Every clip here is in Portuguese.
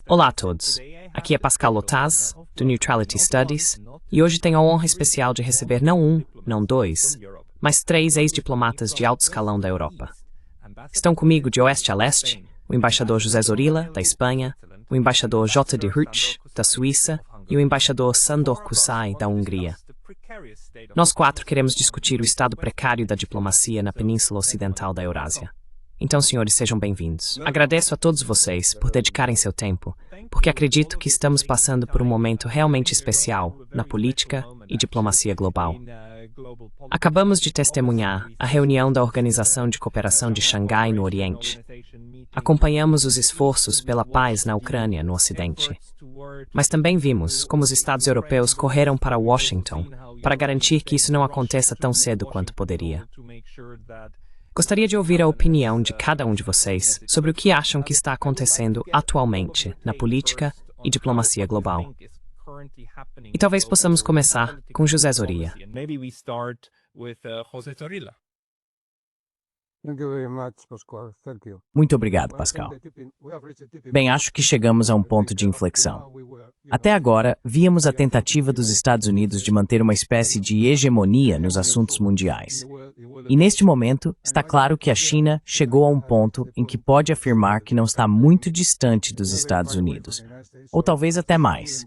Olá a todos, aqui é Pascal Lotaz, do Neutrality Studies, e hoje tenho a honra especial de receber não um, não dois, mas três ex-diplomatas de alto escalão da Europa. Estão comigo de oeste a leste, o embaixador José Zorilla, da Espanha, o embaixador J. de Hurch, da Suíça, e o embaixador Sándor Kuszai, da Hungria. Nós quatro queremos discutir o estado precário da diplomacia na Península Ocidental da Eurásia. Então, senhores, sejam bem-vindos. Agradeço a todos vocês por dedicarem seu tempo, porque acredito que estamos passando por um momento realmente especial na política e diplomacia global. Acabamos de testemunhar a reunião da Organização de Cooperação de Xangai no Oriente. Acompanhamos os esforços pela paz na Ucrânia, no Ocidente. Mas também vimos como os Estados europeus correram para Washington para garantir que isso não aconteça tão cedo quanto poderia. Gostaria de ouvir a opinião de cada um de vocês sobre o que acham que está acontecendo atualmente na política e diplomacia global. E talvez possamos começar com José Zorilla. Muito obrigado, Pascal. Bem, acho que chegamos a um ponto de inflexão. Até agora, víamos a tentativa dos Estados Unidos de manter uma espécie de hegemonia nos assuntos mundiais. E neste momento, está claro que a China chegou a um ponto em que pode afirmar que não está muito distante dos Estados Unidos, ou talvez até mais.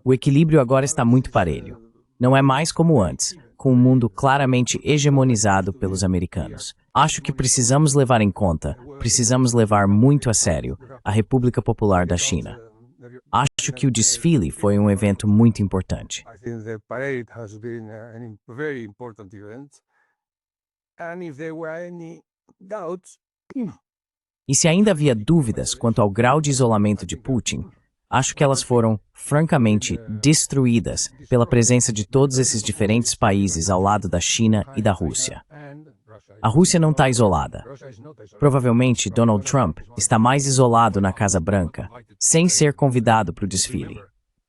O equilíbrio agora está muito parelho. Não é mais como antes, com o mundo claramente hegemonizado pelos americanos. Acho que precisamos levar em conta, precisamos levar muito a sério, a República Popular da China. Acho que o desfile foi um evento muito importante. E se ainda havia dúvidas quanto ao grau de isolamento de Putin, acho que elas foram, francamente, destruídas pela presença de todos esses diferentes países ao lado da China e da Rússia. A Rússia não está isolada. Provavelmente, Donald Trump está mais isolado na Casa Branca, sem ser convidado para o desfile.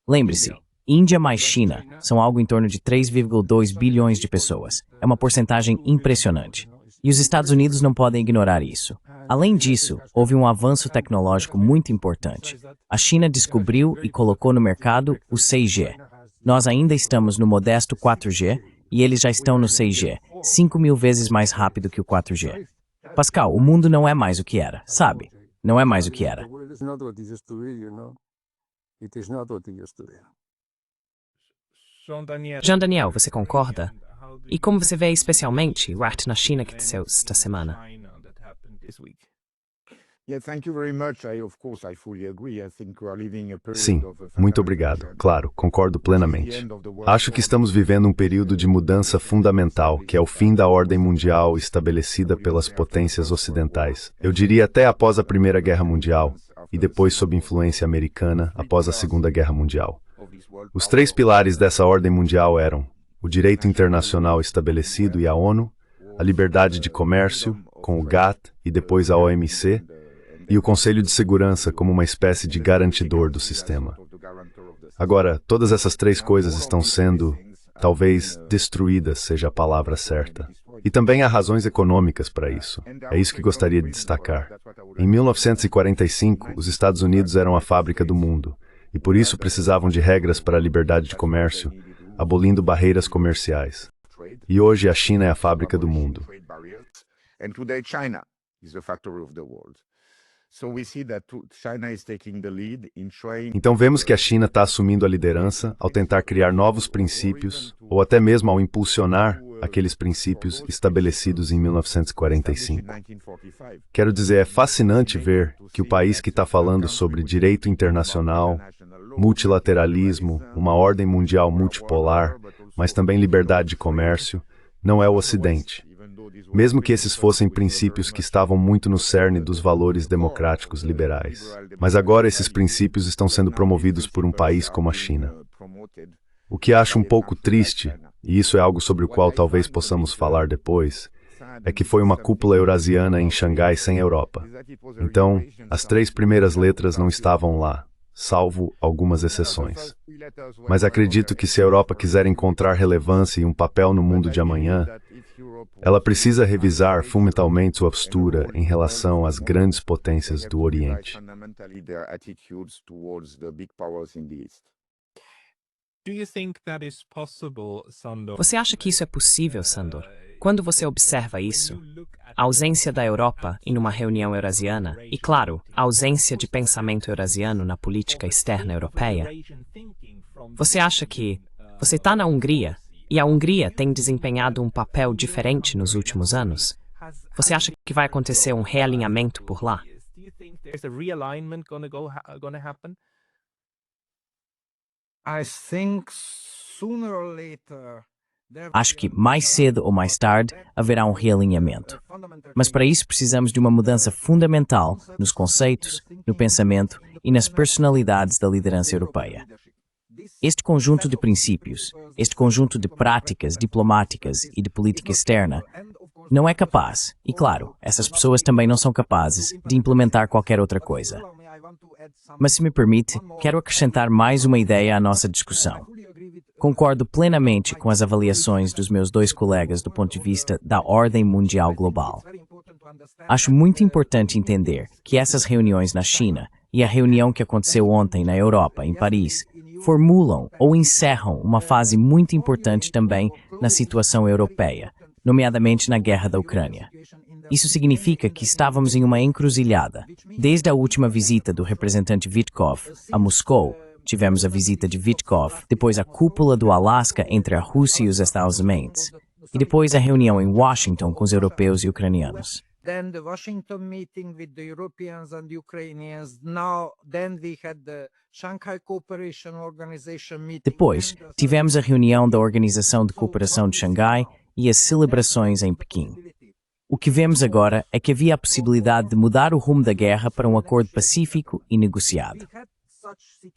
Lembre-se, Índia mais China são algo em torno de 3,2 bilhões de pessoas. É uma porcentagem impressionante. E os Estados Unidos não podem ignorar isso. Além disso, houve um avanço tecnológico muito importante. A China descobriu e colocou no mercado o 6G. Nós ainda estamos no modesto 4G e eles já estão no 6G, 5.000 vezes mais rápido que o 4G. Pascal, o mundo não é mais o que era, sabe? Não é mais o que era. Jean Daniel, você concorda? E como você vê especialmente o ato na China que aconteceu esta semana? Sim, muito obrigado. Claro, concordo plenamente. Acho que estamos vivendo um período de mudança fundamental, que é o fim da ordem mundial estabelecida pelas potências ocidentais. Eu diria até após a Primeira Guerra Mundial, e depois sob influência americana após a Segunda Guerra Mundial. Os três pilares dessa ordem mundial eram o direito internacional estabelecido e a ONU, a liberdade de comércio, com o GATT e depois a OMC, e o Conselho de Segurança como uma espécie de garantidor do sistema. Agora, todas essas três coisas estão sendo, talvez, destruídas, seja a palavra certa. E também há razões econômicas para isso. É isso que gostaria de destacar. Em 1945, os Estados Unidos eram a fábrica do mundo, e por isso precisavam de regras para a liberdade de comércio, abolindo barreiras comerciais. E hoje a China é a fábrica do mundo. Então vemos que a China está assumindo a liderança ao tentar criar novos princípios, ou até mesmo ao impulsionar aqueles princípios estabelecidos em 1945. Quero dizer, é fascinante ver que o país que está falando sobre direito internacional, multilateralismo, uma ordem mundial multipolar, mas também liberdade de comércio, não é o Ocidente. Mesmo que esses fossem princípios que estavam muito no cerne dos valores democráticos liberais. Mas agora esses princípios estão sendo promovidos por um país como a China. O que acho um pouco triste, e isso é algo sobre o qual talvez possamos falar depois, é que foi uma cúpula eurasiana em Xangai sem Europa. Então, as três primeiras letras não estavam lá, salvo algumas exceções. Mas acredito que se a Europa quiser encontrar relevância e um papel no mundo de amanhã, Ela precisa revisar fundamentalmente sua postura em relação às grandes potências do Oriente. Você acha que isso é possível, Sandor? Quando você observa isso, a ausência da Europa em uma reunião eurasiana e, claro, a ausência de pensamento eurasiano na política externa europeia, você acha que você está na Hungria e a Hungria tem desempenhado um papel diferente nos últimos anos? Você acha que vai acontecer um realinhamento por lá? Acho que mais cedo ou mais tarde haverá um realinhamento. Mas para isso precisamos de uma mudança fundamental nos conceitos, no pensamento e nas personalidades da liderança europeia. Este conjunto de princípios, este conjunto de práticas diplomáticas e de política externa não é capaz, e claro, essas pessoas também não são capazes de implementar qualquer outra coisa. Mas se me permite, quero acrescentar mais uma ideia à nossa discussão. Concordo plenamente com as avaliações dos meus dois colegas do ponto de vista da ordem mundial global. Acho muito importante entender que essas reuniões na China e a reunião que aconteceu ontem na Europa, em Paris, formulam ou encerram uma fase muito importante também na situação europeia, nomeadamente na guerra da Ucrânia. Isso significa que estávamos em uma encruzilhada. Desde a última visita do representante Witkoff a Moscou, tivemos a visita de Witkoff, depois a cúpula do Alasca entre a Rússia e os Estados Unidos, e depois a reunião em Washington com os europeus e ucranianos. Then the Washington meeting with the Europeans and Ukrainians. Then we had the Shanghai Cooperation Organization meeting. Depois, tivemos a reunião da Organização de Cooperação de Xangai e as celebrações em Pequim. O que vemos agora é que havia a possibilidade de mudar o rumo da guerra para um acordo pacífico e negociado.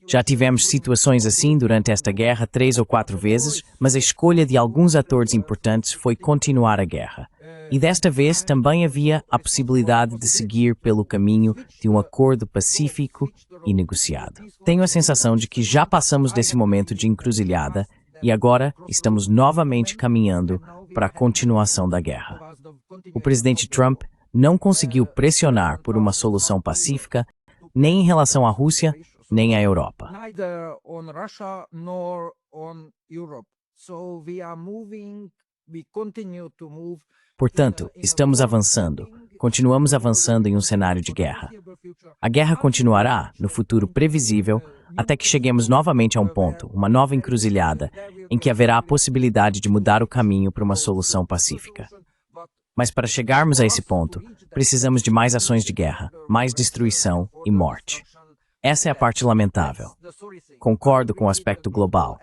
Já tivemos situações assim durante esta guerra 3 ou 4 vezes, mas a escolha de alguns atores importantes foi continuar a guerra. E desta vez também havia a possibilidade de seguir pelo caminho de um acordo pacífico e negociado. Tenho a sensação de que já passamos desse momento de encruzilhada e agora estamos novamente caminhando para a continuação da guerra. O presidente Trump não conseguiu pressionar por uma solução pacífica, nem em relação à Rússia, nem à Europa. Neither on Russia nor on Europe. So we continue to move. Portanto, estamos avançando, continuamos avançando em um cenário de guerra. A guerra continuará, no futuro previsível, até que cheguemos novamente a um ponto, uma nova encruzilhada, em que haverá a possibilidade de mudar o caminho para uma solução pacífica. Mas para chegarmos a esse ponto, precisamos de mais ações de guerra, mais destruição e morte. Essa é a parte lamentável. Concordo com o aspecto global,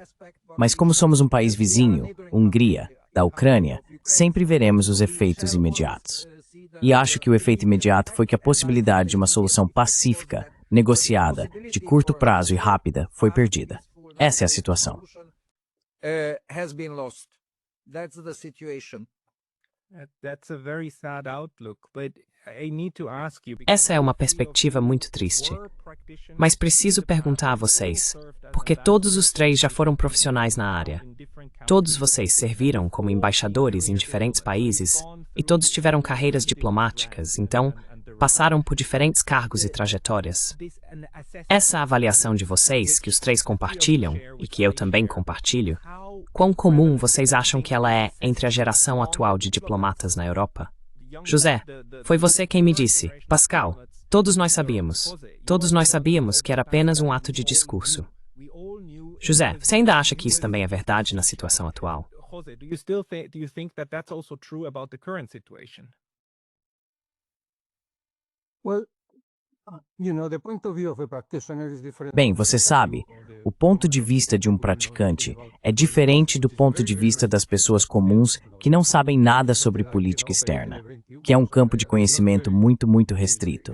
mas como somos um país vizinho, Hungria, da Ucrânia, sempre veremos os efeitos imediatos. E acho que o efeito imediato foi que a possibilidade de uma solução pacífica, negociada, de curto prazo e rápida, foi perdida. Essa é a situação. Has been lost. That's the situation. That's a very sad outlook, but I need to ask you. Essa é uma perspectiva muito triste. Mas preciso perguntar a vocês, porque todos os três já foram profissionais na área. Todos vocês serviram como embaixadores em diferentes países e todos tiveram carreiras diplomáticas, então passaram por diferentes cargos e trajetórias. Essa avaliação de vocês, que os três compartilham e que eu também compartilho, quão comum vocês acham que ela é entre a geração atual de diplomatas na Europa? José, foi você quem me disse, Pascal, todos nós sabíamos que era apenas um ato de discurso. José, você ainda acha que isso também é verdade na situação atual? Jose, do you think that that's also true about the current situation? Well, the point of view of a practitioner is different. Bem, você sabe, o ponto de vista de um praticante é diferente do ponto de vista das pessoas comuns que não sabem nada sobre política externa, que é um campo de conhecimento muito restrito.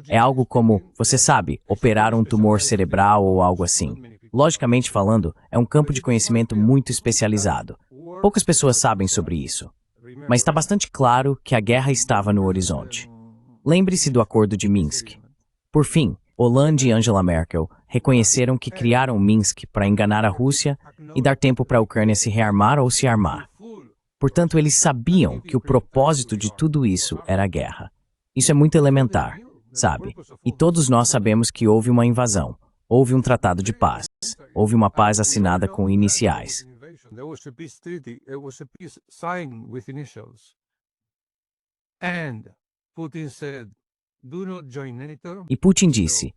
É algo como, você sabe, operar um tumor cerebral ou algo assim. Logicamente falando, é um campo de conhecimento muito especializado. Poucas pessoas sabem sobre isso. Mas está bastante claro que a guerra estava no horizonte. Lembre-se do Acordo de Minsk. Por fim, Hollande e Angela Merkel reconheceram que criaram Minsk para enganar a Rússia e dar tempo para a Ucrânia se rearmar ou se armar. Portanto, eles sabiam que o propósito de tudo isso era a guerra. Isso é muito elementar, sabe? E todos nós sabemos que houve uma invasão, houve um tratado de paz, houve uma paz assinada com iniciais. There was a peace treaty. It was a peace signed with initials. And Putin said, "Do not join NATO." E Putin disse,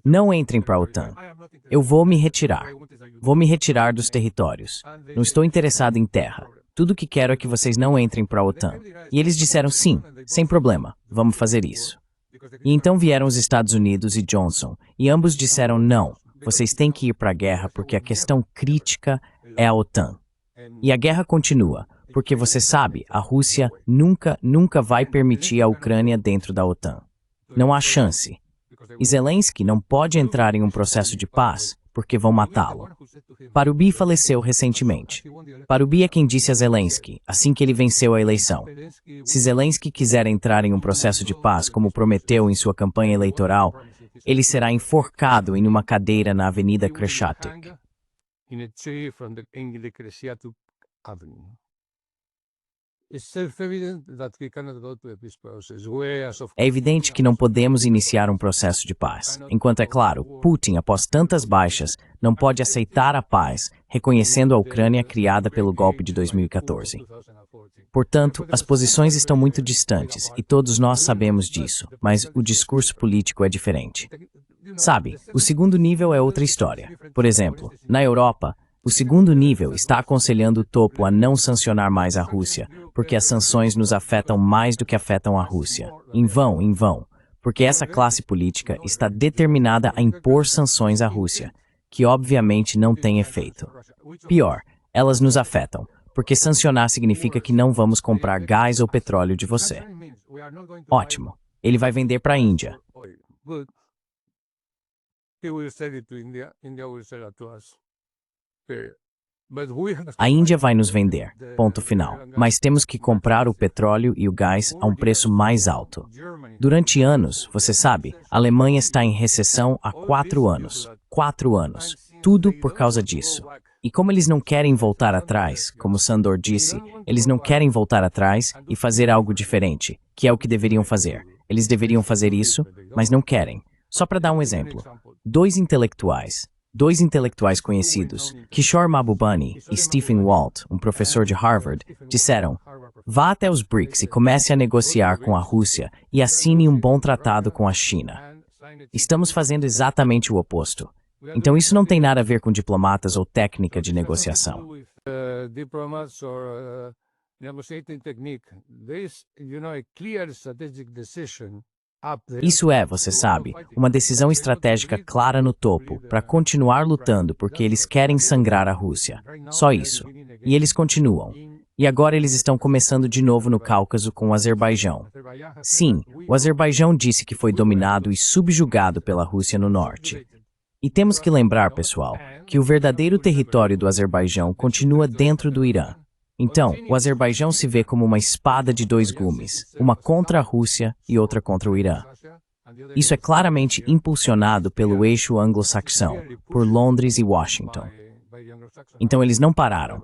não entrem para a OTAN. Eu vou me retirar. Vou me retirar dos territórios. Não estou interessado em terra. Tudo que quero é que vocês não entrem para a OTAN. E eles disseram sim, sem problema, vamos fazer isso. E então vieram os Estados Unidos e Johnson, e ambos disseram não, vocês têm que ir para a guerra porque a questão crítica é a OTAN. E a guerra continua, porque você sabe, a Rússia nunca vai permitir a Ucrânia dentro da OTAN. Não há chance. E Zelensky não pode entrar em um processo de paz, porque vão matá-lo. Parubi faleceu recentemente. Parubi é quem disse a Zelensky, assim que ele venceu a eleição. Se Zelensky quiser entrar em um processo de paz, como prometeu em sua campanha eleitoral, ele será enforcado em uma cadeira na Avenida Kreshchatyk. In a chair from the Kreshchatyk Avenue. It's self-evident that we cannot go to a peace process, whereas of É evidente que não podemos iniciar um processo de paz, enquanto é claro, Putin, após tantas baixas, não pode aceitar a paz, reconhecendo a Ucrânia criada pelo golpe de 2014. Portanto, as posições estão muito distantes, e todos nós sabemos disso, mas o discurso político é diferente. Sabe, o segundo nível é outra história. Por exemplo, na Europa, o segundo nível está aconselhando o topo a não sancionar mais a Rússia, porque as sanções nos afetam mais do que afetam a Rússia. Em vão, porque essa classe política está determinada a impor sanções à Rússia, que obviamente não têm efeito. Pior, elas nos afetam, porque sancionar significa que não vamos comprar gás ou petróleo de você. Ótimo, ele vai vender para a Índia. A Índia vai nos vender, ponto final. Mas temos que comprar o petróleo e o gás a um preço mais alto. Durante anos, você sabe, a Alemanha está em recessão há 4 anos. 4 anos. Tudo por causa disso. E como eles não querem voltar atrás, como Sandor disse, eles não querem voltar atrás e fazer algo diferente, que é o que deveriam fazer. Eles deveriam fazer isso, mas não querem. Só para dar um exemplo, dois intelectuais conhecidos, Kishore Mahbubani e Stephen Walt, um professor de Harvard, disseram: vá até os BRICS e comece a negociar com a Rússia e assine um bom tratado com a China. Estamos fazendo exatamente o oposto. Então isso não tem nada a ver com diplomatas ou técnica de negociação. Isso é, você sabe, uma decisão estratégica clara no topo, para continuar lutando porque eles querem sangrar a Rússia. Só isso. E eles continuam. E agora eles estão começando de novo no Cáucaso com o Azerbaijão. Sim, o Azerbaijão disse que foi dominado e subjugado pela Rússia no norte. E temos que lembrar, pessoal, que o verdadeiro território do Azerbaijão continua dentro do Irã. Então, o Azerbaijão se vê como uma espada de 2 gumes, uma contra a Rússia e outra contra o Irã. Isso é claramente impulsionado pelo eixo anglo-saxão, por Londres e Washington. Então eles não pararam.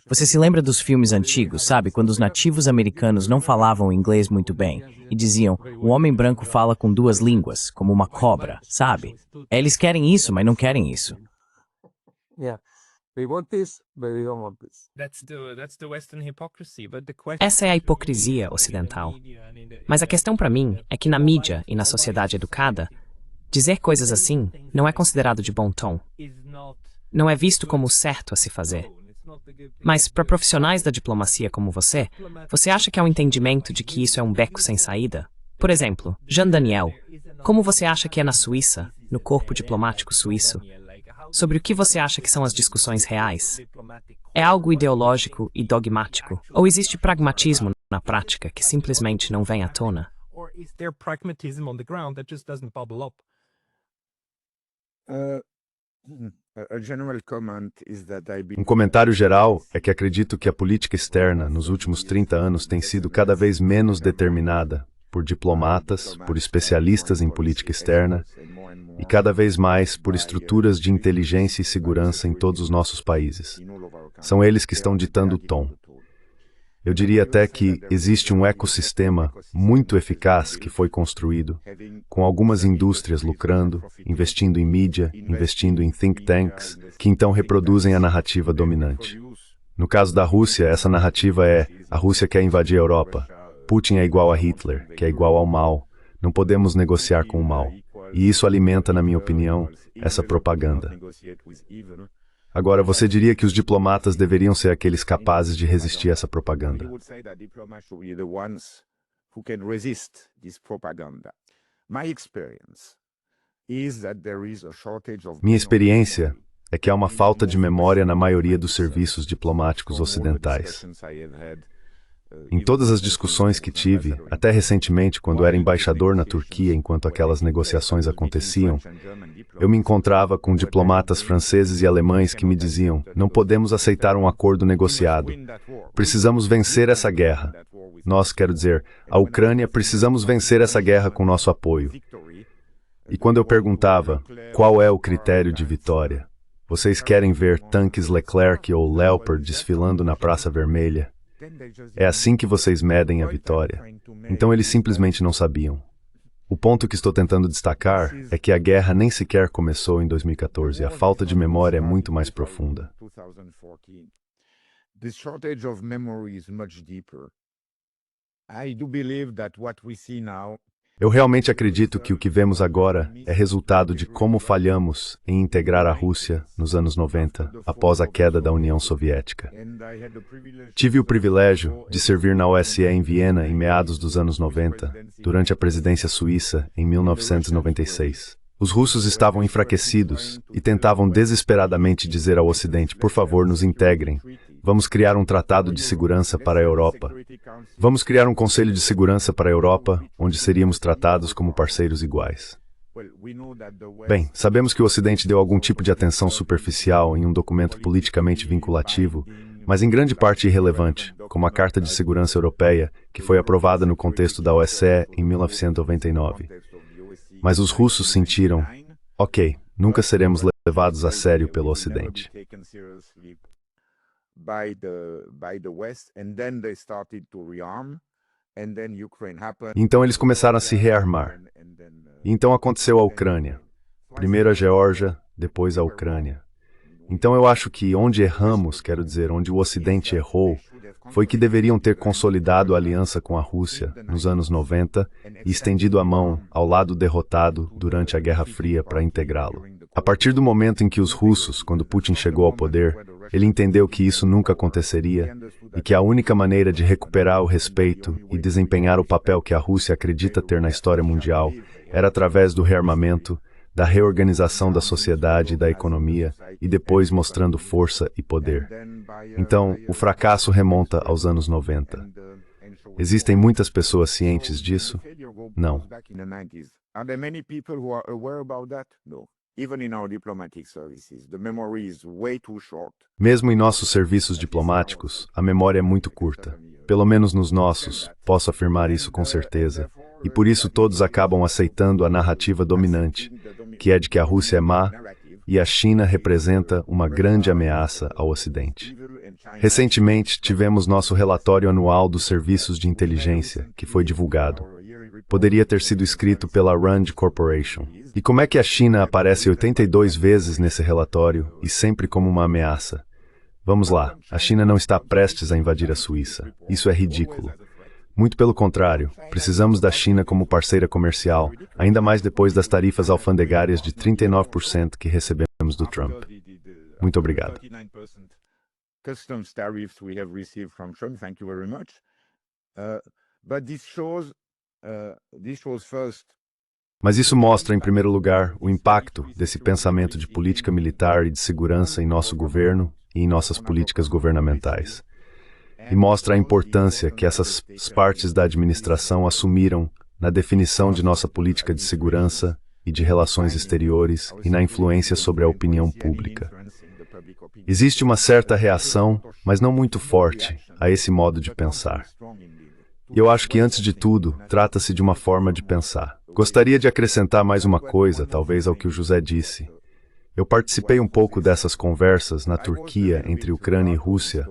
Você se lembra dos filmes antigos, sabe, quando os nativos americanos não falavam inglês muito bem e diziam, o homem branco fala com 2 línguas, como uma cobra, sabe? Eles querem isso, mas não querem isso. Essa é a hipocrisia ocidental. Mas a questão para mim é que na mídia e na sociedade educada, dizer coisas assim não é considerado de bom tom. Não é visto como o certo a se fazer. Mas para profissionais da diplomacia como você acha que há um entendimento de que isso é um beco sem saída? Por exemplo, Jean Daniel, como você acha que é na Suíça, no corpo diplomático suíço? Sobre o que você acha que são as discussões reais? É algo ideológico e dogmático? Ou existe pragmatismo na prática que simplesmente não vem à tona? Um comentário geral é que acredito que a política externa nos últimos 30 anos tem sido cada vez menos determinada por diplomatas, por especialistas em política externa e cada vez mais por estruturas de inteligência e segurança em todos os nossos países. São eles que estão ditando o tom. Eu diria até que existe um ecossistema muito eficaz que foi construído, com algumas indústrias lucrando, investindo em mídia, investindo em think tanks, que então reproduzem a narrativa dominante. No caso da Rússia, essa narrativa é: a Rússia quer invadir a Europa, Putin é igual a Hitler, que é igual ao mal, não podemos negociar com o mal. E isso alimenta, na minha opinião, essa propaganda. Agora, você diria que os diplomatas deveriam ser aqueles capazes de resistir a essa propaganda. Minha experiência é que há uma falta de memória na maioria dos serviços diplomáticos ocidentais. Em todas as discussões que tive, até recentemente, quando era embaixador na Turquia enquanto aquelas negociações aconteciam, eu me encontrava com diplomatas franceses e alemães que me diziam: não podemos aceitar um acordo negociado. Precisamos vencer essa guerra. Nós, quero dizer, a Ucrânia, precisamos vencer essa guerra com nosso apoio. E quando eu perguntava, qual é o critério de vitória? Vocês querem ver tanques Leclerc ou Leopard desfilando na Praça Vermelha? É assim que vocês medem a vitória. Então eles simplesmente não sabiam. O ponto que estou tentando destacar é que a guerra nem sequer começou em 2014. A falta de memória é muito mais profunda. Eu realmente acredito que o que vemos agora é resultado de como falhamos em integrar a Rússia nos anos 90, após a queda da União Soviética. Tive o privilégio de servir na OSCE em Viena em meados dos anos 90, durante a presidência suíça em 1996. Os russos estavam enfraquecidos e tentavam desesperadamente dizer ao Ocidente: por favor, nos integrem. Vamos criar um tratado de segurança para a Europa. Vamos criar um conselho de segurança para a Europa, onde seríamos tratados como parceiros iguais. Bem, sabemos que o Ocidente deu algum tipo de atenção superficial em um documento politicamente vinculativo, mas em grande parte irrelevante, como a Carta de Segurança Europeia, que foi aprovada no contexto da OSCE em 1999. Mas os russos sentiram: ok, nunca seremos levados a sério pelo Ocidente. Então eles começaram a se rearmar. E então aconteceu a Ucrânia. Primeiro a Geórgia, depois a Ucrânia. Então eu acho que onde erramos, quero dizer, onde o Ocidente errou, foi que deveriam ter consolidado a aliança com a Rússia nos anos 90 e estendido a mão ao lado derrotado durante a Guerra Fria para integrá-lo. A partir do momento em que os russos, quando Putin chegou ao poder, ele entendeu que isso nunca aconteceria e que a única maneira de recuperar o respeito e desempenhar o papel que a Rússia acredita ter na história mundial era através do rearmamento, da reorganização da sociedade e da economia, e depois mostrando força e poder. Então, o fracasso remonta aos anos 90. Existem muitas pessoas cientes disso? Não. Mesmo em nossos serviços diplomáticos, a memória é muito curta. Pelo menos nos nossos, posso afirmar isso com certeza. E por isso todos acabam aceitando a narrativa dominante, que é de que a Rússia é má e a China representa uma grande ameaça ao Ocidente. Recentemente, tivemos nosso relatório anual dos serviços de inteligência, que foi divulgado. Poderia ter sido escrito pela Rand Corporation. E como é que a China aparece 82 vezes nesse relatório e sempre como uma ameaça? Vamos lá, a China não está prestes a invadir a Suíça. Isso é ridículo. Muito pelo contrário, precisamos da China como parceira comercial, ainda mais depois das tarifas alfandegárias de 39% que recebemos do Trump. Muito obrigado. Mas isso mostra, em primeiro lugar, o impacto desse pensamento de política militar e de segurança em nosso governo e em nossas políticas governamentais. E mostra a importância que essas partes da administração assumiram na definição de nossa política de segurança e de relações exteriores e na influência sobre a opinião pública. Existe uma certa reação, mas não muito forte, a esse modo de pensar. E eu acho que, antes de tudo, trata-se de uma forma de pensar. Gostaria de acrescentar mais uma coisa, talvez, ao que o José disse. Eu participei um pouco dessas conversas na Turquia entre Ucrânia e Rússia,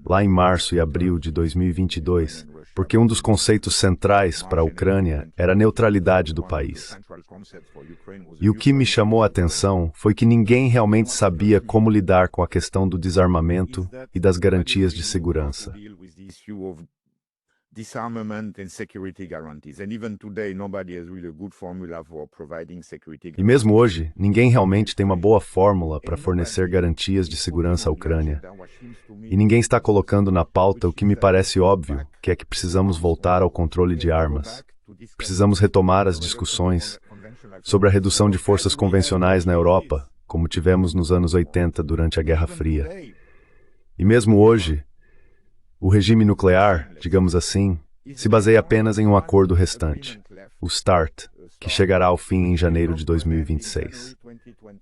lá em março e abril de 2022, porque um dos conceitos centrais para a Ucrânia era a neutralidade do país. E o que me chamou a atenção foi que ninguém realmente sabia como lidar com a questão do desarmamento e das garantias de segurança. E mesmo hoje, ninguém realmente tem uma boa fórmula para fornecer garantias de segurança à Ucrânia. E ninguém está colocando na pauta o que me parece óbvio, que é que precisamos voltar ao controle de armas. Precisamos retomar as discussões sobre a redução de forças convencionais na Europa, como tivemos nos anos 80 durante a Guerra Fria. E mesmo hoje, o regime nuclear, digamos assim, se baseia apenas em um acordo restante, o START, que chegará ao fim em janeiro de 2026.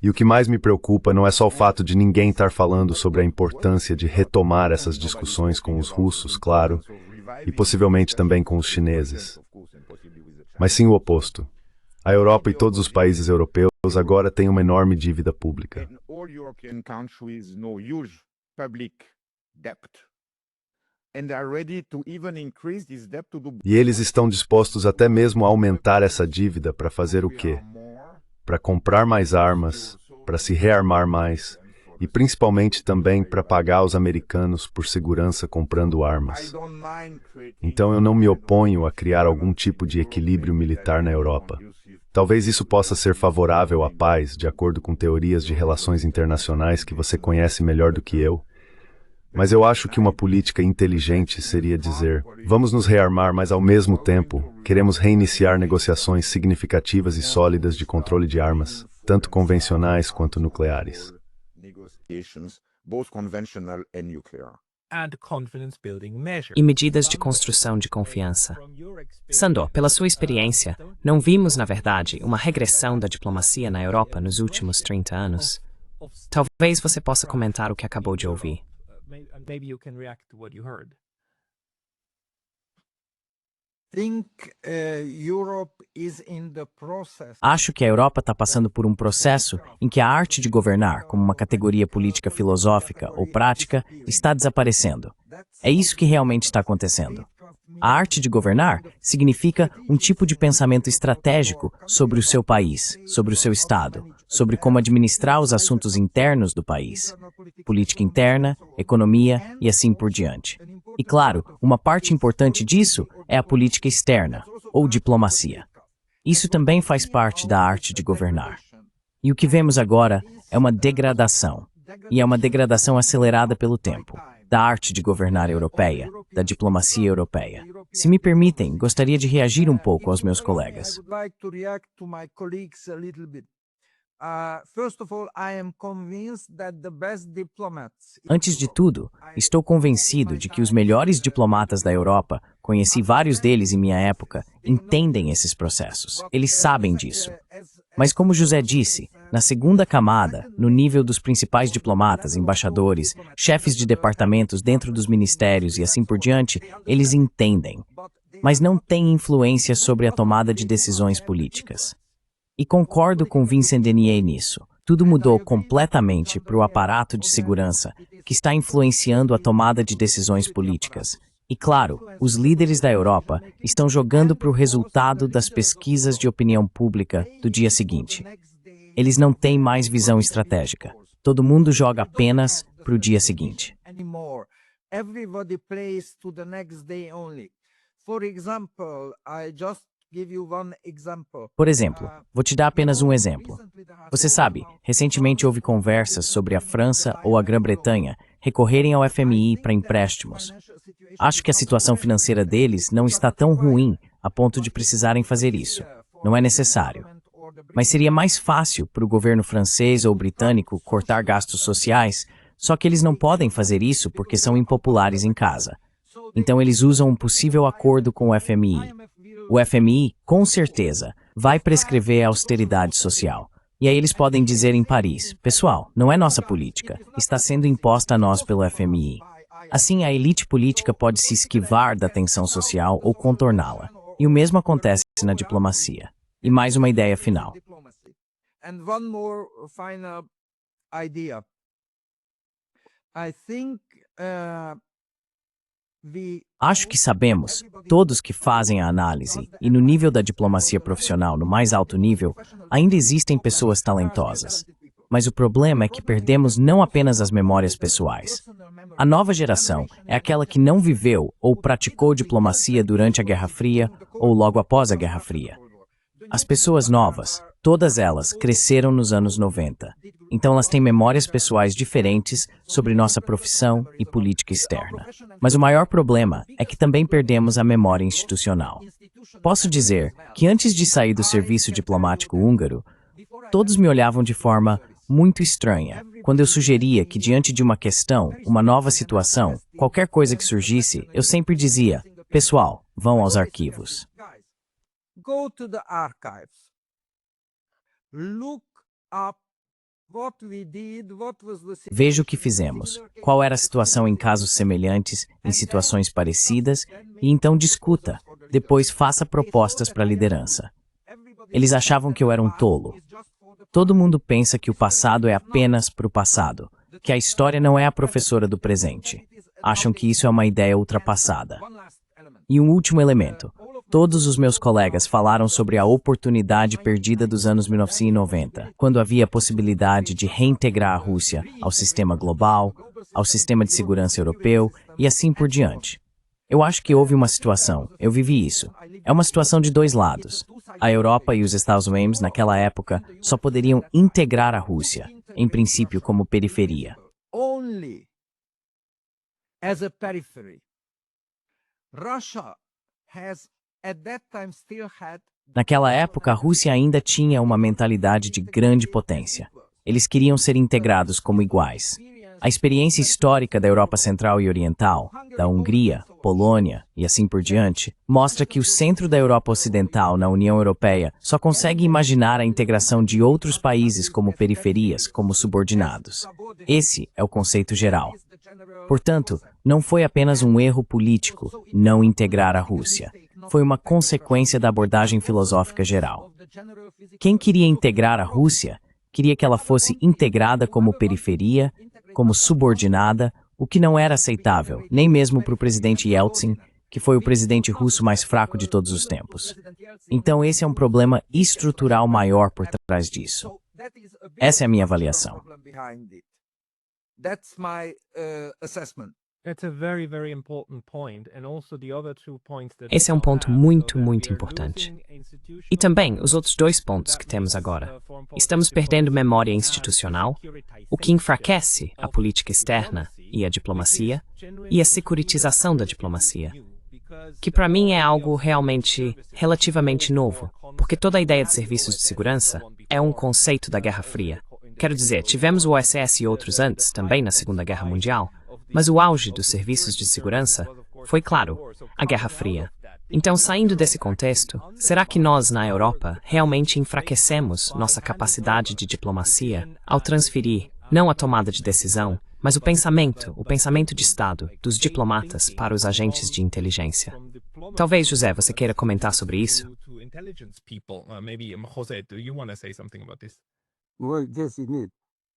E o que mais me preocupa não é só o fato de ninguém estar falando sobre a importância de retomar essas discussões com os russos, claro, e possivelmente também com os chineses, mas sim o oposto. A Europa e todos os países europeus agora têm uma enorme dívida pública. E eles estão dispostos até mesmo a aumentar essa dívida para fazer o quê? Para comprar mais armas, para se rearmar mais, e principalmente também para pagar aos americanos por segurança comprando armas. Então eu não me oponho a criar algum tipo de equilíbrio militar na Europa. Talvez isso possa ser favorável à paz, de acordo com teorias de relações internacionais que você conhece melhor do que eu. Mas eu acho que uma política inteligente seria dizer: vamos nos rearmar, mas ao mesmo tempo, queremos reiniciar negociações significativas e sólidas de controle de armas, tanto convencionais quanto nucleares. E medidas de construção de confiança. Sandor, pela sua experiência, não vimos, na verdade, uma regressão da diplomacia na Europa nos últimos 30 anos? Talvez você possa comentar o que acabou de ouvir. Acho que a Europa está passando por um processo em que a arte de governar, como uma categoria política filosófica ou prática, está desaparecendo. É isso que realmente está acontecendo. A arte de governar significa um tipo de pensamento estratégico sobre o seu país, sobre o seu Estado, sobre como administrar os assuntos internos do país, política interna, economia e assim por diante. E claro, uma parte importante disso é a política externa, ou diplomacia. Isso também faz parte da arte de governar. E o que vemos agora é uma degradação, e é uma degradação acelerada pelo tempo, da arte de governar europeia, da diplomacia europeia. Se me permitem, gostaria de reagir um pouco aos meus colegas. Antes de tudo, estou convencido de que os melhores diplomatas da Europa, conheci vários deles em minha época, entendem esses processos. Eles sabem disso. Mas como José disse, na segunda camada, no nível dos principais diplomatas, embaixadores, chefes de departamentos dentro dos ministérios e assim por diante, eles entendem, mas não têm influência sobre a tomada de decisões políticas. E concordo com Vincent Denier nisso. Tudo mudou completamente para o aparato de segurança, que está influenciando a tomada de decisões políticas. E claro, os líderes da Europa estão jogando para o resultado das pesquisas de opinião pública do dia seguinte. Eles não têm mais visão estratégica. Todo mundo joga apenas para o dia seguinte. Por exemplo, vou te dar apenas um exemplo. Você sabe, recentemente houve conversas sobre a França ou a Grã-Bretanha recorrerem ao FMI para empréstimos. Acho que a situação financeira deles não está tão ruim a ponto de precisarem fazer isso. Não é necessário. Mas seria mais fácil para o governo francês ou britânico cortar gastos sociais, só que eles não podem fazer isso porque são impopulares em casa. Então eles usam um possível acordo com o FMI. O FMI, com certeza, vai prescrever a austeridade social. E aí eles podem dizer em Paris: pessoal, não é nossa política, está sendo imposta a nós pelo FMI. Assim, a elite política pode se esquivar da tensão social ou contorná-la. E o mesmo acontece na diplomacia. E mais uma ideia final. Acho que sabemos, todos que fazem a análise, e no nível da diplomacia profissional, no mais alto nível, ainda existem pessoas talentosas. Mas o problema é que perdemos não apenas as memórias pessoais. A nova geração é aquela que não viveu ou praticou diplomacia durante a Guerra Fria ou logo após a Guerra Fria. As pessoas novas, todas elas, cresceram nos anos 90. Então elas têm memórias pessoais diferentes sobre nossa profissão e política externa. Mas o maior problema é que também perdemos a memória institucional. Posso dizer que antes de sair do serviço diplomático húngaro, todos me olhavam de forma muito estranha quando eu sugeria que diante de uma questão, uma nova situação, qualquer coisa que surgisse, eu sempre dizia, pessoal, vão aos arquivos. Go to the archives. Look up what we did, what was the situation. Veja o que fizemos, qual era a situação em casos semelhantes, em situações parecidas, e então discuta, depois faça propostas para a liderança. Eles achavam que eu era um tolo. Todo mundo pensa que o passado é apenas para o passado, que a história não é a professora do presente. Acham que isso é uma ideia ultrapassada. E um último elemento. Todos os meus colegas falaram sobre a oportunidade perdida dos anos 1990, quando havia a possibilidade de reintegrar a Rússia ao sistema global, ao sistema de segurança europeu e assim por diante. Eu acho que houve uma situação, eu vivi isso. É uma situação de dois lados. A Europa e os Estados Unidos, naquela época, só poderiam integrar a Rússia, em princípio como periferia. Only as a periphery. Russia has at that time still had. Naquela época, a Rússia ainda tinha uma mentalidade de grande potência. Eles queriam ser integrados como iguais. A experiência histórica da Europa Central e Oriental, da Hungria, Polônia e assim por diante, mostra que o centro da Europa Ocidental na União Europeia só consegue imaginar a integração de outros países como periferias, como subordinados. Esse é o conceito geral. Portanto, não foi apenas um erro político não integrar a Rússia. Foi uma consequência da abordagem filosófica geral. Quem queria integrar a Rússia, queria que ela fosse integrada como periferia, como subordinada, o que não era aceitável, nem mesmo para o presidente Yeltsin, que foi o presidente russo mais fraco de todos os tempos. Então esse é um problema estrutural maior por trás disso. Essa é a minha avaliação. That's my assessment. Esse é um ponto muito, muito importante. E também os outros dois pontos que temos agora. Estamos perdendo memória institucional, o que enfraquece a política externa e a diplomacia, e a securitização da diplomacia, que para mim é algo relativamente novo, porque toda a ideia de serviços de segurança é um conceito da Guerra Fria. Quero dizer, tivemos o OSS e outros antes, também na Segunda Guerra Mundial, mas o auge dos serviços de segurança foi, claro, a Guerra Fria. Então, saindo desse contexto, será que nós, na Europa, realmente enfraquecemos nossa capacidade de diplomacia ao transferir, não a tomada de decisão, mas o pensamento de Estado, dos diplomatas para os agentes de inteligência? Talvez, José, você queira comentar sobre isso? Well, yes, indeed.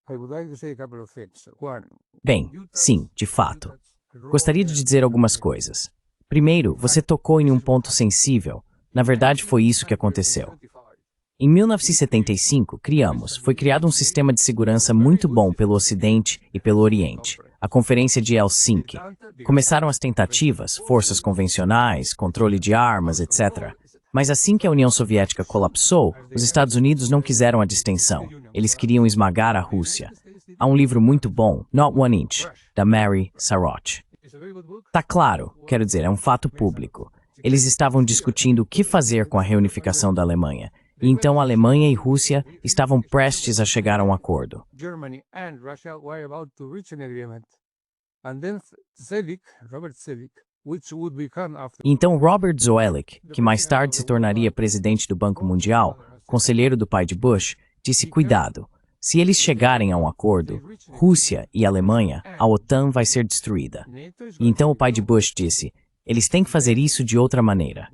I would like to say a couple of things. One, Bem, sim, de fato. Gostaria de dizer algumas coisas. Primeiro, você tocou em um ponto sensível. Na verdade, foi isso que aconteceu. Em 1975, foi criado um sistema de segurança muito bom pelo Ocidente e pelo Oriente, a Conferência de Helsinki. Começaram as tentativas, forças convencionais, controle de armas, etc. Mas assim que a União Soviética colapsou, os Estados Unidos não quiseram a distensão. Eles queriam esmagar a Rússia. Há um livro muito bom, Not One Inch, da Mary Saroch. Tá claro, quero dizer, é um fato público. Eles estavam discutindo o que fazer com a reunificação da Alemanha. E então a Alemanha e Rússia estavam prestes a chegar a um acordo. Germany and Russia were about to reach an agreement. And then Robert Zelig, which would become after... Então Robert Zoellick, que mais tarde se tornaria presidente do Banco Mundial, conselheiro do pai de Bush, disse: cuidado, se eles chegarem a um acordo, Rússia e Alemanha, a OTAN vai ser destruída. E então o pai de Bush disse: eles têm que fazer isso de outra maneira.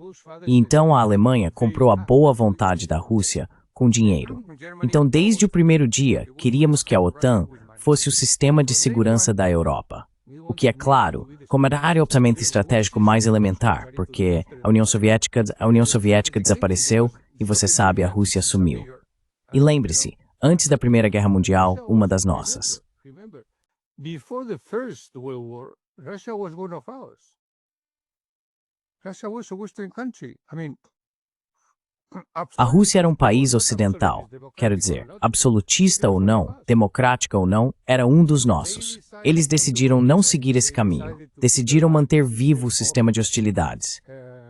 E então a Alemanha comprou a boa vontade da Rússia com dinheiro. Então desde o primeiro dia, queríamos que a OTAN fosse o sistema de segurança da Europa. O que é claro, como era área orçamento estratégico mais elementar, porque a União Soviética desapareceu e você sabe, a Rússia sumiu. E lembre-se, antes da Primeira Guerra Mundial, uma das nossas. Before the First World War, Russia was one of ours. Russia was a Western country. A Rússia era um país ocidental, quero dizer, absolutista ou não, democrática ou não, era um dos nossos. Eles decidiram não seguir esse caminho, decidiram manter vivo o sistema de hostilidades.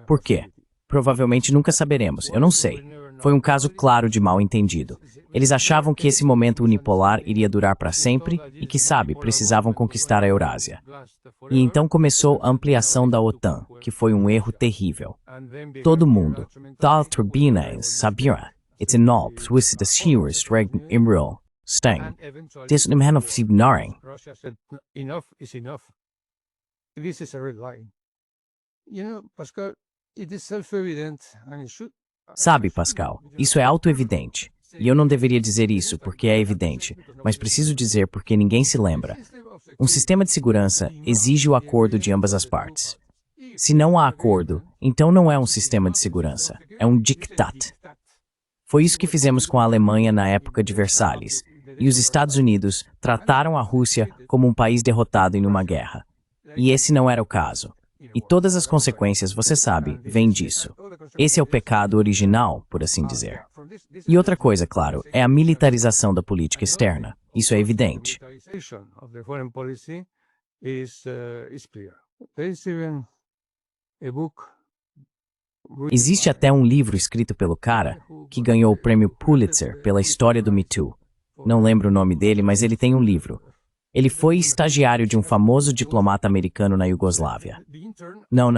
Por quê? Provavelmente nunca saberemos, eu não sei. Foi um caso claro de mal-entendido. Eles achavam que esse momento unipolar iria durar para sempre e que, sabe, precisavam conquistar a Eurásia. E então começou a ampliação da OTAN, que foi um erro terrível. Todo mundo, tal turbines, sabiam, it's enough, with the shearers, imril, sting. This naring. Russia said, enough is enough. This is a red line. Pascal, it is self-evident and it should... Sabe, Pascal, isso é auto-evidente. E eu não deveria dizer isso porque é evidente, mas preciso dizer porque ninguém se lembra. Um sistema de segurança exige o acordo de ambas as partes. Se não há acordo, então não é um sistema de segurança, é um diktat. Foi isso que fizemos com a Alemanha na época de Versalhes, e os Estados Unidos trataram a Rússia como um país derrotado em uma guerra. E esse não era o caso. E todas as consequências, você sabe, vêm disso. Esse é o pecado original, por assim dizer. E outra coisa, claro, é a militarização da política externa. Isso é evidente. Existe até um livro escrito pelo cara que ganhou o prêmio Pulitzer pela história do Me Too. Não lembro o nome dele, mas ele tem um livro. Ele foi estagiário de um famoso diplomata americano na Iugoslávia. Não.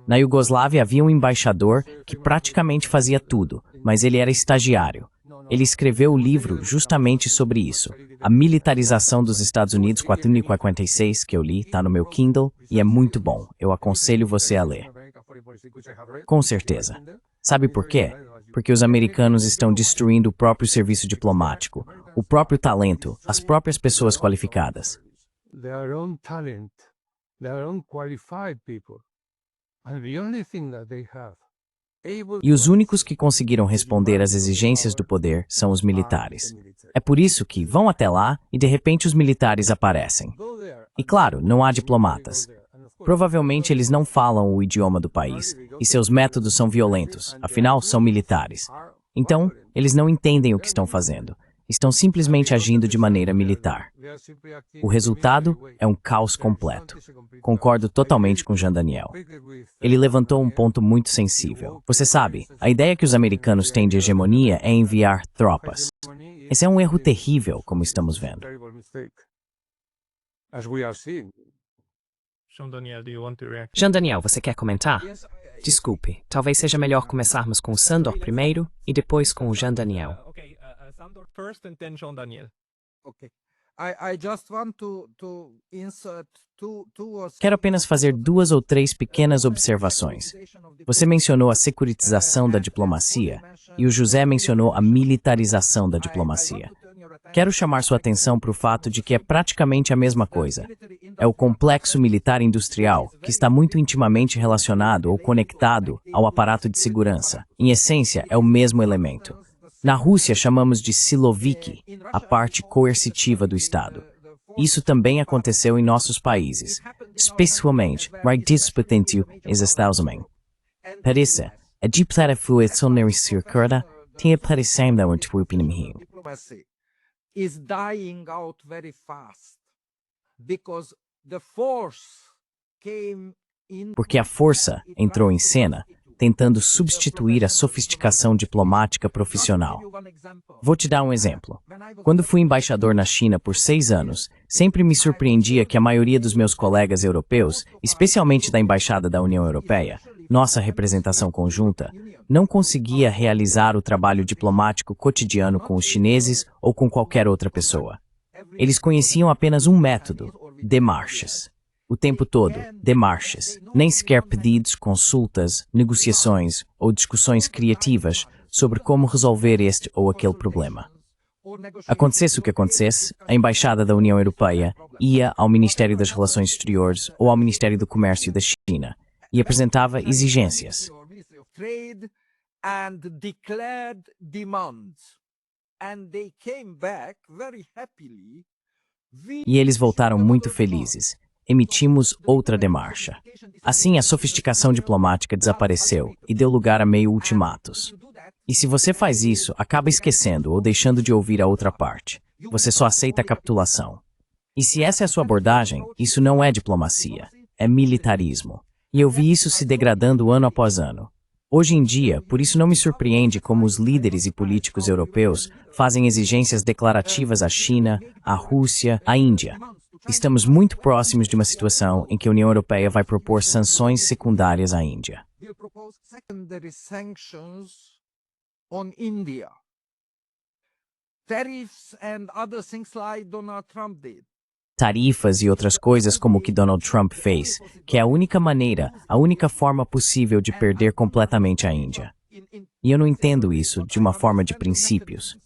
Na Iugoslávia havia um embaixador que praticamente fazia tudo, mas ele era estagiário. Ele escreveu o livro justamente sobre isso. A militarização dos Estados Unidos 446, que eu li, está no meu Kindle, e é muito bom. Eu aconselho você a ler. Com certeza. Sabe por quê? Porque os americanos estão destruindo o próprio serviço diplomático, o próprio talento, as próprias pessoas qualificadas. Their own talent, their own qualified people. And the only thing that they have E os únicos que conseguiram responder às exigências do poder são os militares. É por isso que vão até lá e de repente os militares aparecem. E claro, não há diplomatas. Provavelmente eles não falam o idioma do país e seus métodos são violentos, afinal são militares. Então, eles não entendem o que estão fazendo. Estão simplesmente agindo de maneira militar. O resultado é um caos completo. Concordo totalmente com Jean Daniel. Ele levantou um ponto muito sensível. Você sabe, a ideia que os americanos têm de hegemonia é enviar tropas. Esse é um erro terrível, como estamos vendo. Jean Daniel, você quer comentar? Desculpe, talvez seja melhor começarmos com o Sandor primeiro e depois com o Jean Daniel. Sandor first and then Jean Daniel. Okay. I just want to insert two or Quero apenas fazer 2 ou 3 pequenas observações. Você mencionou a securitização da diplomacia e o José mencionou a militarização da diplomacia. Quero chamar sua atenção para o fato de que é praticamente a mesma coisa. É o complexo militar industrial, que está muito intimamente relacionado ou conectado ao aparato de segurança. Em essência, é o mesmo elemento. Na Rússia, chamamos de siloviki, a parte coercitiva do Estado. Isso também aconteceu em nossos países, especialmente disputentiu exaustamente. Por isso, a diplomacia circular tinha parecendo da rio. diplomacy is dying out very fast because the force came in. Porque a força entrou em cena, tentando substituir a sofisticação diplomática profissional. Vou te dar um exemplo. Quando fui embaixador na China por 6 anos, sempre me surpreendia que a maioria dos meus colegas europeus, especialmente da Embaixada da União Europeia, nossa representação conjunta, não conseguia realizar o trabalho diplomático cotidiano com os chineses ou com qualquer outra pessoa. Eles conheciam apenas um método, démarches. O tempo todo, démarches, nem sequer pedidos, consultas, negociações ou discussões criativas sobre como resolver este ou aquele problema. Acontecesse o que acontecesse, a Embaixada da União Europeia ia ao Ministério das Relações Exteriores ou ao Ministério do Comércio da China e apresentava exigências. And declared demands. And they came back very happily. E eles voltaram muito felizes. Emitimos outra demarcha. Assim, a sofisticação diplomática desapareceu e deu lugar a meio ultimatos. E se você faz isso, acaba esquecendo ou deixando de ouvir a outra parte. Você só aceita a capitulação. E se essa é a sua abordagem, isso não é diplomacia, é militarismo. E eu vi isso se degradando ano após ano. Hoje em dia, por isso não me surpreende como os líderes e políticos europeus fazem exigências declarativas à China, à Rússia, à Índia. Estamos muito próximos de uma situação em que a União Europeia vai propor sanções secundárias à Índia. Tarifas e outras coisas como o que Donald Trump fez, que é a única maneira, a única forma possível de perder completamente a Índia. E eu não entendo isso de uma forma de princípios,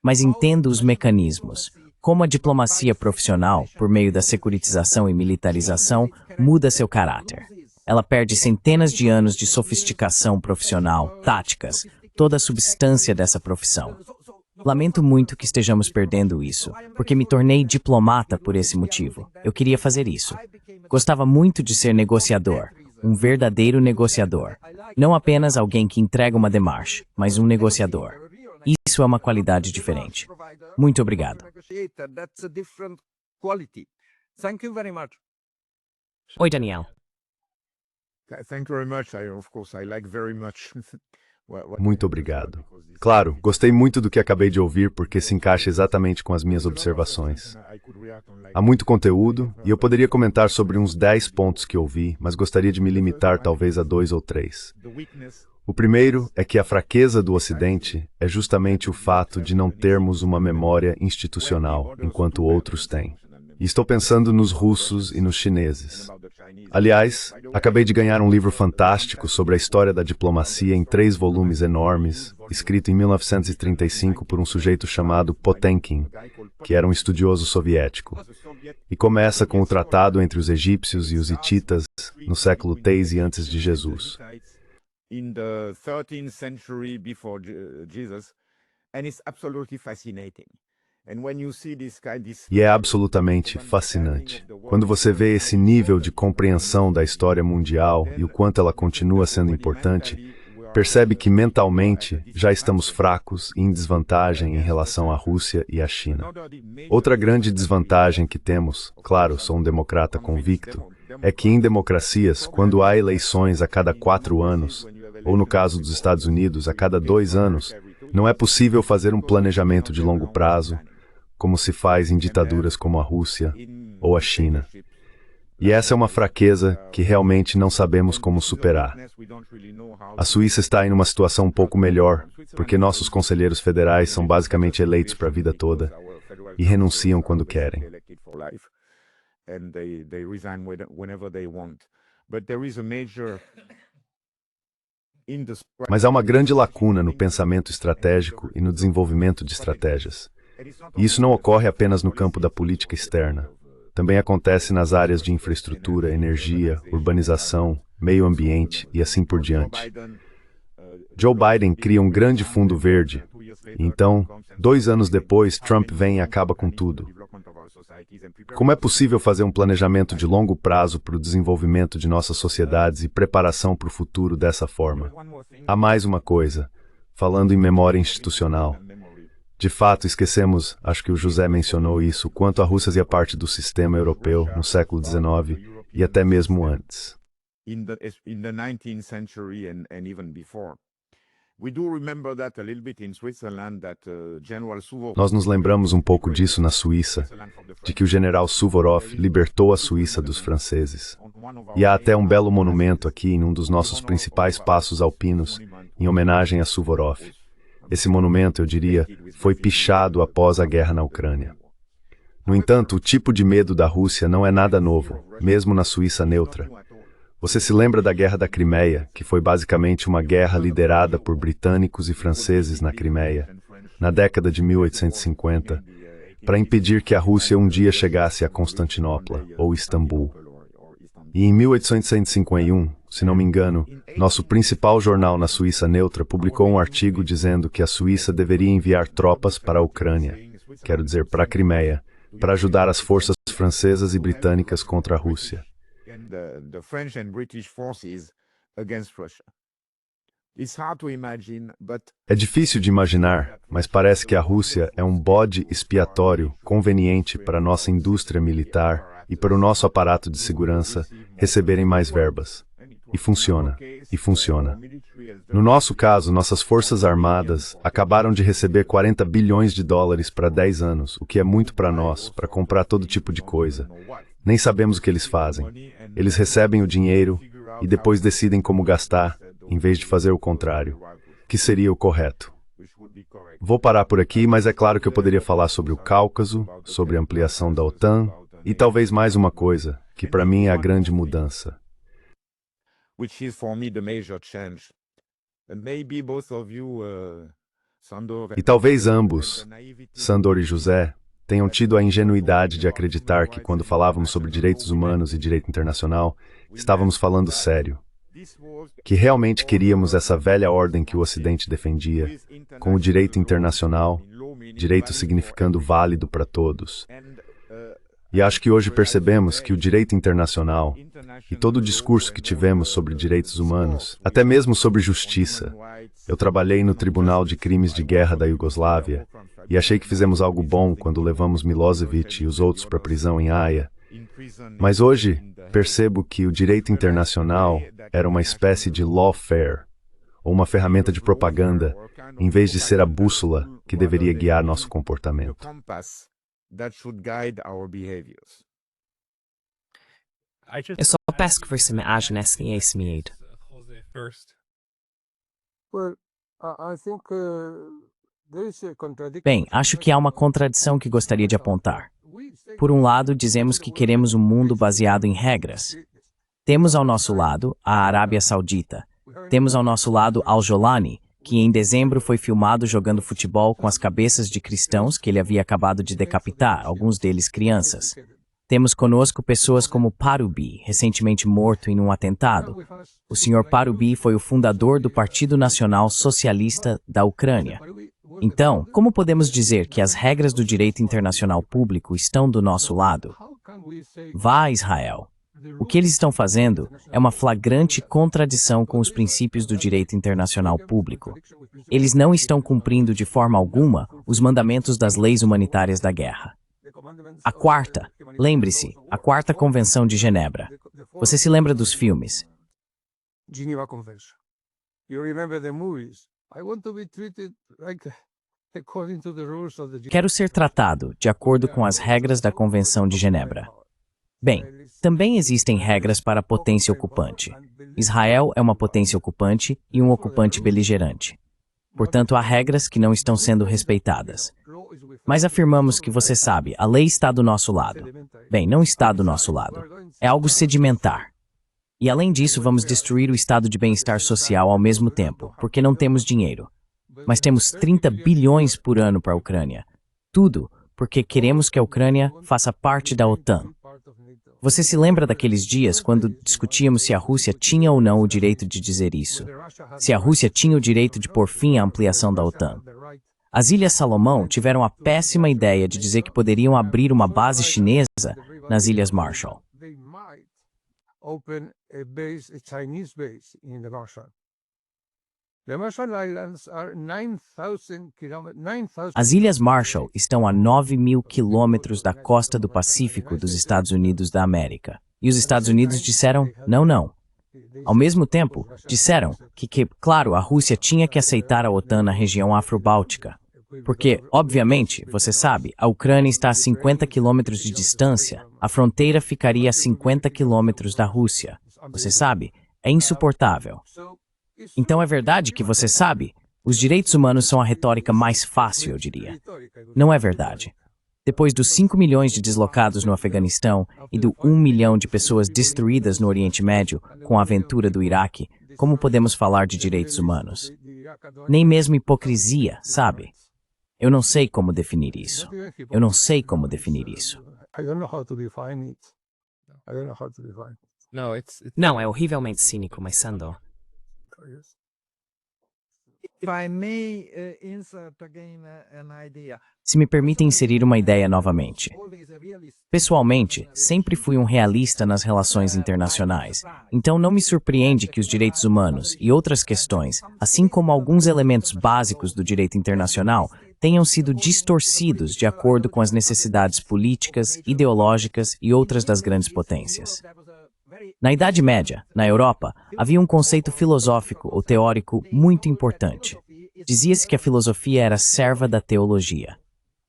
mas entendo os mecanismos, como a diplomacia profissional, por meio da securitização e militarização, muda seu caráter. Ela perde centenas de anos de sofisticação profissional, táticas, toda a substância dessa profissão. Lamento muito que estejamos perdendo isso, porque me tornei diplomata por esse motivo. Eu queria fazer isso. Gostava muito de ser negociador, um verdadeiro negociador. Não apenas alguém que entrega uma demarche, mas um negociador. Isso é uma qualidade diferente. Muito obrigado. Oi, Daniel. Thank you very much. I like very much. Muito obrigado. Claro, gostei muito do que acabei de ouvir porque se encaixa exatamente com as minhas observações. Há muito conteúdo e eu poderia comentar sobre uns 10 pontos que ouvi, mas gostaria de me limitar talvez a 2 ou 3. O primeiro é que a fraqueza do Ocidente é justamente o fato de não termos uma memória institucional, enquanto outros têm. E estou pensando nos russos e nos chineses. Aliás, acabei de ganhar um livro fantástico sobre a história da diplomacia em 3 volumes enormes, escrito em 1935 por um sujeito chamado Potemkin, que era um estudioso soviético. E começa com o tratado entre os egípcios e os hititas no século III a.C. In the 13th century before Jesus, and it's absolutely fascinating. E é absolutamente fascinante. Quando você vê esse nível de compreensão da história mundial e o quanto ela continua sendo importante, percebe que mentalmente já estamos fracos e em desvantagem em relação à Rússia e à China. Outra grande desvantagem que temos, claro, sou um democrata convicto, é que em democracias, quando há eleições a cada 4 anos, ou no caso dos Estados Unidos, a cada 2 anos, não é possível fazer um planejamento de longo prazo, como se faz em ditaduras como a Rússia ou a China. E essa é uma fraqueza que realmente não sabemos como superar. A Suíça está em uma situação um pouco melhor, porque nossos conselheiros federais são basicamente eleitos para a vida toda e renunciam quando querem. Mas há uma grande lacuna no pensamento estratégico e no desenvolvimento de estratégias. E isso não ocorre apenas no campo da política externa. Também acontece nas áreas de infraestrutura, energia, urbanização, meio ambiente e assim por diante. Joe Biden cria um grande fundo verde. E então, 2 anos depois, Trump vem e acaba com tudo. Como é possível fazer um planejamento de longo prazo para o desenvolvimento de nossas sociedades e preparação para o futuro dessa forma? Há mais uma coisa, falando em memória institucional. De fato, esquecemos, acho que o José mencionou isso, o quanto a Rússia fazia parte do sistema europeu no século XIX e até mesmo antes. In the 19th century and even before. We do remember that a little bit in Switzerland that General Suvorov. Nós nos lembramos um pouco disso na Suíça, de que o general Suvorov libertou a Suíça dos franceses. E há até um belo monumento aqui em um dos nossos principais passos alpinos, em homenagem a Suvorov. Esse monumento, eu diria, foi pichado após a guerra na Ucrânia. No entanto, o tipo de medo da Rússia não é nada novo, mesmo na Suíça neutra. Você se lembra da Guerra da Crimeia, que foi basicamente uma guerra liderada por britânicos e franceses na Crimeia, na década de 1850, para impedir que a Rússia um dia chegasse a Constantinopla ou Istambul. E em 1851, se não me engano, nosso principal jornal na Suíça neutra publicou um artigo dizendo que a Suíça deveria enviar tropas para a Ucrânia, quero dizer, para a Crimeia, para ajudar as forças francesas e britânicas contra a Rússia. É difícil de imaginar, mas parece que a Rússia é um bode expiatório conveniente para nossa indústria militar e para o nosso aparato de segurança receberem mais verbas. E funciona, e funciona. No nosso caso, nossas forças armadas acabaram de receber 40 bilhões de dólares para 10 anos, o que é muito para nós, para comprar todo tipo de coisa. Nem sabemos o que eles fazem. Eles recebem o dinheiro e depois decidem como gastar, em vez de fazer o contrário, que seria o correto. Vou parar por aqui, mas é claro que eu poderia falar sobre o Cáucaso, sobre a ampliação da OTAN e talvez mais uma coisa, que para mim é a grande mudança. E talvez ambos, Sandor e José, tenham tido a ingenuidade de acreditar que quando falávamos sobre direitos humanos e direito internacional, estávamos falando sério. Que realmente queríamos essa velha ordem que o Ocidente defendia, com o direito internacional, direito significando válido para todos. E acho que hoje percebemos que o direito internacional e todo o discurso que tivemos sobre direitos humanos, até mesmo sobre justiça. Eu trabalhei no Tribunal de Crimes de Guerra da Iugoslávia e achei que fizemos algo bom quando levamos Milosevic e os outros para a prisão em Haia. Mas hoje percebo que o direito internacional era uma espécie de lawfare, ou uma ferramenta de propaganda, em vez de ser a bússola que deveria guiar nosso comportamento. Eu só peço que você me ajude nesse medo. Bem, acho que há uma contradição que gostaria de apontar. Por um lado, dizemos que queremos um mundo baseado em regras. Temos ao nosso lado a Arábia Saudita. Temos ao nosso lado Al-Jolani, que em dezembro foi filmado jogando futebol com as cabeças de cristãos que ele havia acabado de decapitar, alguns deles crianças. Temos conosco pessoas como Parubi, recentemente morto em um atentado. O Sr. Parubi foi o fundador do Partido Nacional Socialista da Ucrânia. Então, como podemos dizer que as regras do direito internacional público estão do nosso lado? Vá a Israel. O que eles estão fazendo é uma flagrante contradição com os princípios do direito internacional público. Eles não estão cumprindo de forma alguma os mandamentos das leis humanitárias da guerra. A quarta, lembre-se, a quarta Convenção de Genebra. Você se lembra dos filmes? Geneva Convention. You remember the movies. I want to be treated like according to the rules of the... Quero ser tratado de acordo com as regras da Convenção de Genebra. Bem, também existem regras para a potência ocupante. Israel é uma potência ocupante e um ocupante beligerante. Portanto, há regras que não estão sendo respeitadas. Mas afirmamos que, você sabe, a lei está do nosso lado. Bem, não está do nosso lado. É algo sedimentar. E além disso, vamos destruir o estado de bem-estar social ao mesmo tempo, porque não temos dinheiro. Mas temos 30 bilhões por ano para a Ucrânia. Tudo porque queremos que a Ucrânia faça parte da OTAN. Você se lembra daqueles dias quando discutíamos se a Rússia tinha ou não o direito de dizer isso? Se a Rússia tinha o direito de pôr fim à ampliação da OTAN? As Ilhas Salomão tiveram a péssima ideia de dizer que poderiam abrir uma base chinesa nas Ilhas Marshall. As Ilhas Marshall estão a 9.000 quilômetros da costa do Pacífico dos Estados Unidos da América. E os Estados Unidos disseram, não. Ao mesmo tempo, disseram que, claro, a Rússia tinha que aceitar a OTAN na região afro-báltica. Porque, obviamente, você sabe, a Ucrânia está a 50 quilômetros de distância, a fronteira ficaria a 50 quilômetros da Rússia. Você sabe, é insuportável. Então é verdade que, você sabe, os direitos humanos são a retórica mais fácil, eu diria. Não é verdade. Depois dos 5 milhões de deslocados no Afeganistão e do 1 milhão de pessoas destruídas no Oriente Médio com a aventura do Iraque, como podemos falar de direitos humanos? Nem mesmo hipocrisia, sabe? Eu não sei como definir isso. Eu não sei como definir isso. I don't know how to define it. I don't know how to define it. No, it's Não, é horrivelmente cínico, mas Sandor. Yes. If I may insert again an idea. Se me permitem inserir uma ideia novamente. Always a realist. Pessoalmente, sempre fui um realista nas relações internacionais, então não me surpreende que os direitos humanos e outras questões, assim como alguns elementos básicos do direito internacional, tenham sido distorcidos de acordo com as necessidades políticas, ideológicas e outras das grandes potências. Na Idade Média, na Europa, havia um conceito filosófico ou teórico muito importante. Dizia-se que a filosofia era serva da teologia.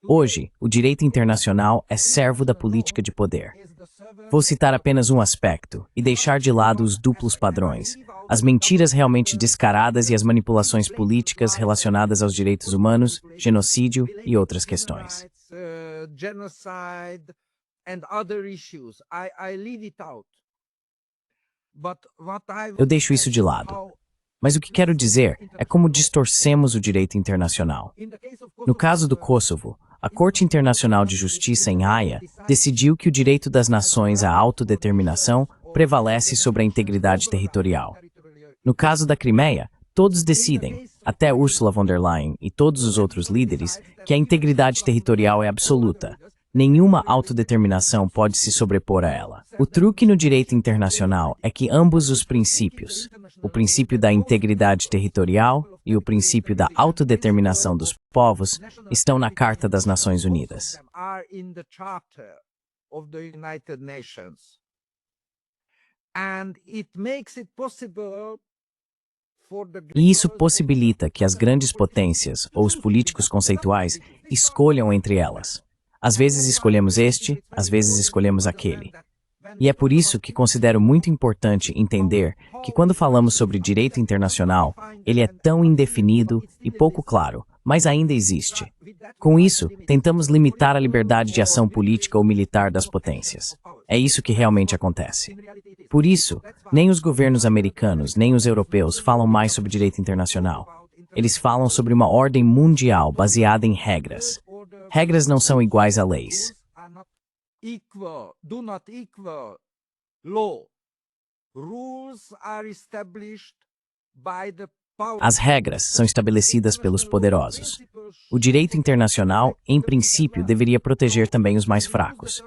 Hoje, o direito internacional é servo da política de poder. Vou citar apenas um aspecto e deixar de lado os duplos padrões, as mentiras realmente descaradas e as manipulações políticas relacionadas aos direitos humanos, genocídio e outras questões. Genocide and other issues. I leave it out. But what I Eu deixo isso de lado. Mas o que quero dizer é como distorcemos o direito internacional. No caso do Kosovo, a Corte Internacional de Justiça em Haia decidiu que o direito das nações à autodeterminação prevalece sobre a integridade territorial. No caso da Crimeia, todos decidem, até Ursula von der Leyen e todos os outros líderes, que a integridade territorial é absoluta. Nenhuma autodeterminação pode se sobrepor a ela. O truque no direito internacional é que ambos os princípios, o princípio da integridade territorial e o princípio da autodeterminação dos povos, estão na Carta das Nações Unidas. are in the Charter of the United Nations. And it makes it possible for the E isso possibilita que as grandes potências ou os políticos conceituais escolham entre elas. Às vezes escolhemos este, às vezes escolhemos aquele. E é por isso que considero muito importante entender que quando falamos sobre direito internacional, ele é tão indefinido e pouco claro, mas ainda existe. Com isso, tentamos limitar a liberdade de ação política ou militar das potências. É isso que realmente acontece. Por isso, nem os governos americanos nem os europeus falam mais sobre direito internacional. Eles falam sobre uma ordem mundial baseada em regras. Regras não são iguais a leis. are not do not equal law. Rules are established by the power. As regras são estabelecidas pelos poderosos. O direito internacional, em princípio, deveria proteger também os mais fracos.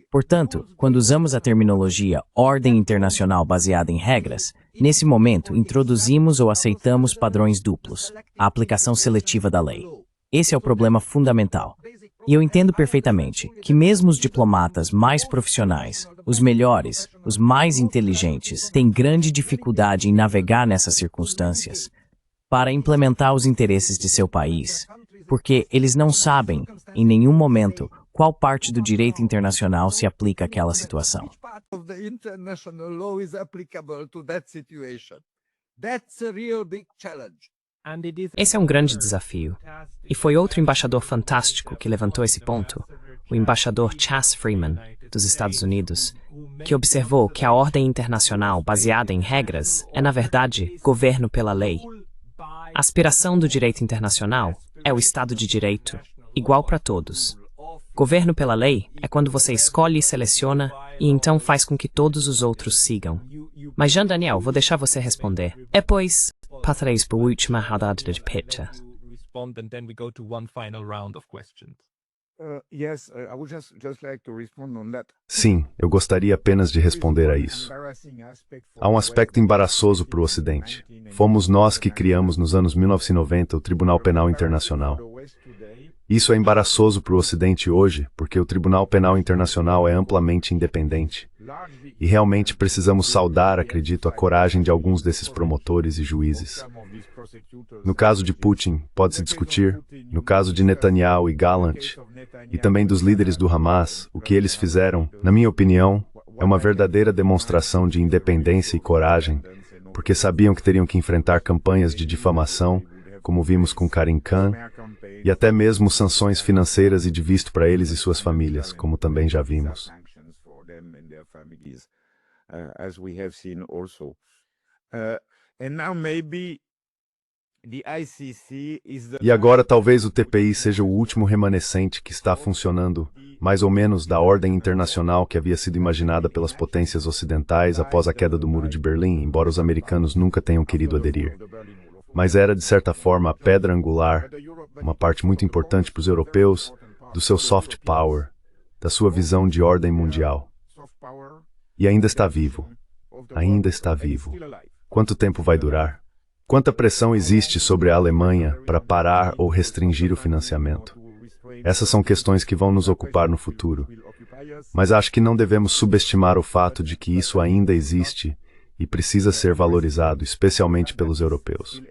Portanto, quando usamos a terminologia ordem internacional baseada em regras, nesse momento introduzimos ou aceitamos padrões duplos, a aplicação seletiva da lei. Esse é o problema fundamental. E eu entendo perfeitamente que mesmo os diplomatas mais profissionais, os melhores, os mais inteligentes, têm grande dificuldade em navegar nessas circunstâncias para implementar os interesses de seu país, porque eles não sabem, em nenhum momento, qual parte do direito internacional se aplica àquela situação. Which part of the international law is applicable to that situation? That's a real big challenge. and it is Esse é um grande desafio. E foi outro embaixador fantástico que levantou esse ponto, o embaixador Chas Freeman, dos Estados Unidos, que observou que a ordem internacional baseada em regras é, na verdade, governo pela lei. A aspiração do direito internacional é o Estado de Direito, igual para todos. Governo pela lei é quando você escolhe e seleciona e então faz com que todos os outros sigam. Mas, Jean Daniel, vou deixar você responder. É pois, passaremos para a última rodada de pitch. respond, and then we go to one final round of questions. Yes, I would just like to respond on that. Sim, eu gostaria apenas de responder a isso. Há um aspecto embaraçoso para o Ocidente. Fomos nós que criamos nos anos 1990 o Tribunal Penal Internacional. Isso é embaraçoso para o Ocidente hoje, porque o Tribunal Penal Internacional é amplamente independente. E realmente precisamos saudar, acredito, a coragem de alguns desses promotores e juízes. No caso de Putin, pode-se discutir, no caso de Netanyahu e Gallant, e também dos líderes do Hamas, o que eles fizeram, na minha opinião, é uma verdadeira demonstração de independência e coragem, porque sabiam que teriam que enfrentar campanhas de difamação, como vimos com Karim Khan, e até mesmo sanções financeiras e de visto para eles e suas famílias, como também já vimos. As we have seen also. And now maybe E agora talvez o TPI seja o último remanescente que está funcionando, mais ou menos, da ordem internacional que havia sido imaginada pelas potências ocidentais após a queda do Muro de Berlim, embora os americanos nunca tenham querido aderir. Mas era, de certa forma, a pedra angular, uma parte muito importante para os europeus, do seu soft power, da sua visão de ordem mundial. E ainda está vivo. Ainda está vivo. Quanto tempo vai durar? Quanta pressão existe sobre a Alemanha para parar ou restringir o financiamento? Essas são questões que vão nos ocupar no futuro. Mas acho que não devemos subestimar o fato de que isso ainda existe e precisa ser valorizado, especialmente pelos europeus.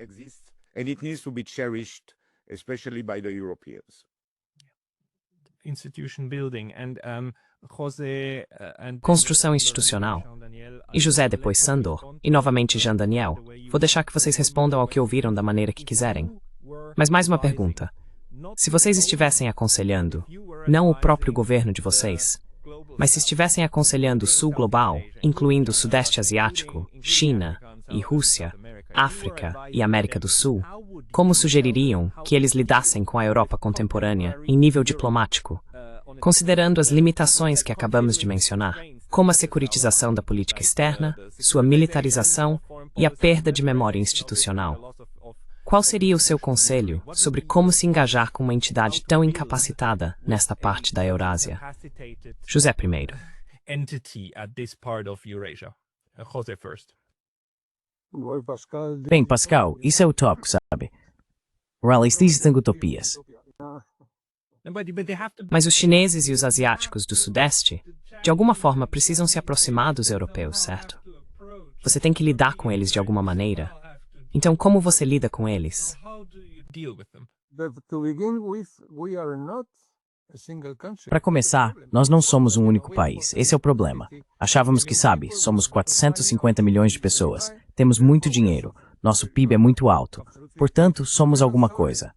Construção institucional. E José depois Sandor, e novamente Jean Daniel. Vou deixar que vocês respondam ao que ouviram da maneira que quiserem. Mas mais uma pergunta. Se vocês estivessem aconselhando, não o próprio governo de vocês, mas se estivessem aconselhando o Sul Global, incluindo o Sudeste Asiático, China e Rússia, África e América do Sul, como sugeririam que eles lidassem com a Europa contemporânea em nível diplomático, considerando as limitações que acabamos de mencionar, como a securitização da política externa, sua militarização e a perda de memória institucional? Qual seria o seu conselho sobre como se engajar com uma entidade tão incapacitada nesta parte da Eurásia? José primeiro. Bem, Pascal, isso é utópico, sabe? Realistas têm utopias. Mas os chineses e os asiáticos do Sudeste, de alguma forma, precisam se aproximar dos europeus, certo? Você tem que lidar com eles de alguma maneira. Então, como você lida com eles? Para começar, nós não somos um único país. Esse é o problema. Achávamos que, sabe, somos 450 milhões de pessoas. Temos muito dinheiro. Nosso PIB é muito alto. Portanto, somos alguma coisa.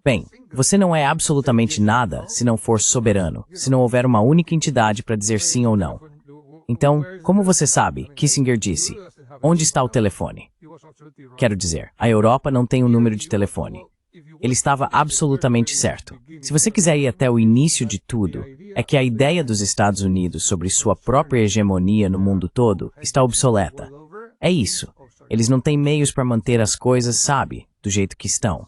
Bem, você não é absolutamente nada se não for soberano, se não houver uma única entidade para dizer sim ou não. Então, como você sabe, Kissinger disse, onde está o telefone? Quero dizer, a Europa não tem um número de telefone. Ele estava absolutamente certo. Se você quiser ir até o início de tudo, é que a ideia dos Estados Unidos sobre sua própria hegemonia no mundo todo está obsoleta. É isso. Eles não têm meios para manter as coisas, sabe, do jeito que estão.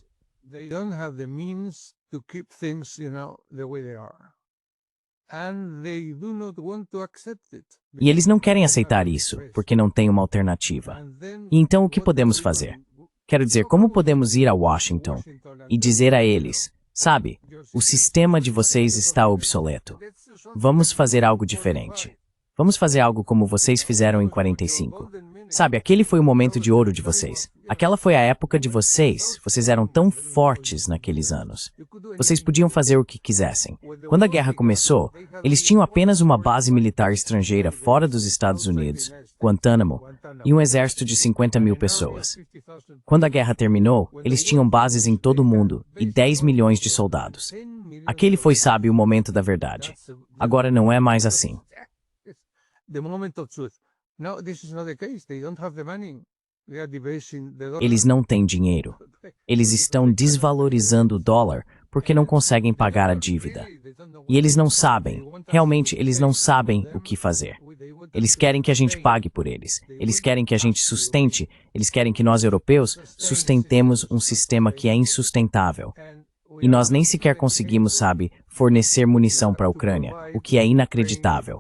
E eles não querem aceitar isso, porque não têm uma alternativa. E então o que podemos fazer? Quero dizer, como podemos ir a Washington e dizer a eles, sabe, o sistema de vocês está obsoleto. Vamos fazer algo diferente. Vamos fazer algo como vocês fizeram em 45. Sabe, aquele foi o momento de ouro de vocês. Aquela foi a época de vocês. Vocês eram tão fortes naqueles anos. Vocês podiam fazer o que quisessem. Quando a guerra começou, eles tinham apenas uma base militar estrangeira fora dos Estados Unidos, Guantánamo, e um exército de 50 mil pessoas. Quando a guerra terminou, eles tinham bases em todo o mundo e 10 milhões de soldados. Aquele foi, sabe, o momento da verdade. Agora não é mais assim. Eles não têm dinheiro. Eles estão desvalorizando o dólar porque não conseguem pagar a dívida. E eles não sabem, realmente eles não sabem o que fazer. Eles querem que a gente pague por eles. Eles querem que a gente sustente. Eles querem que nós, europeus, sustentemos um sistema que é insustentável. E nós nem sequer conseguimos, sabe, fornecer munição para a Ucrânia, o que é inacreditável.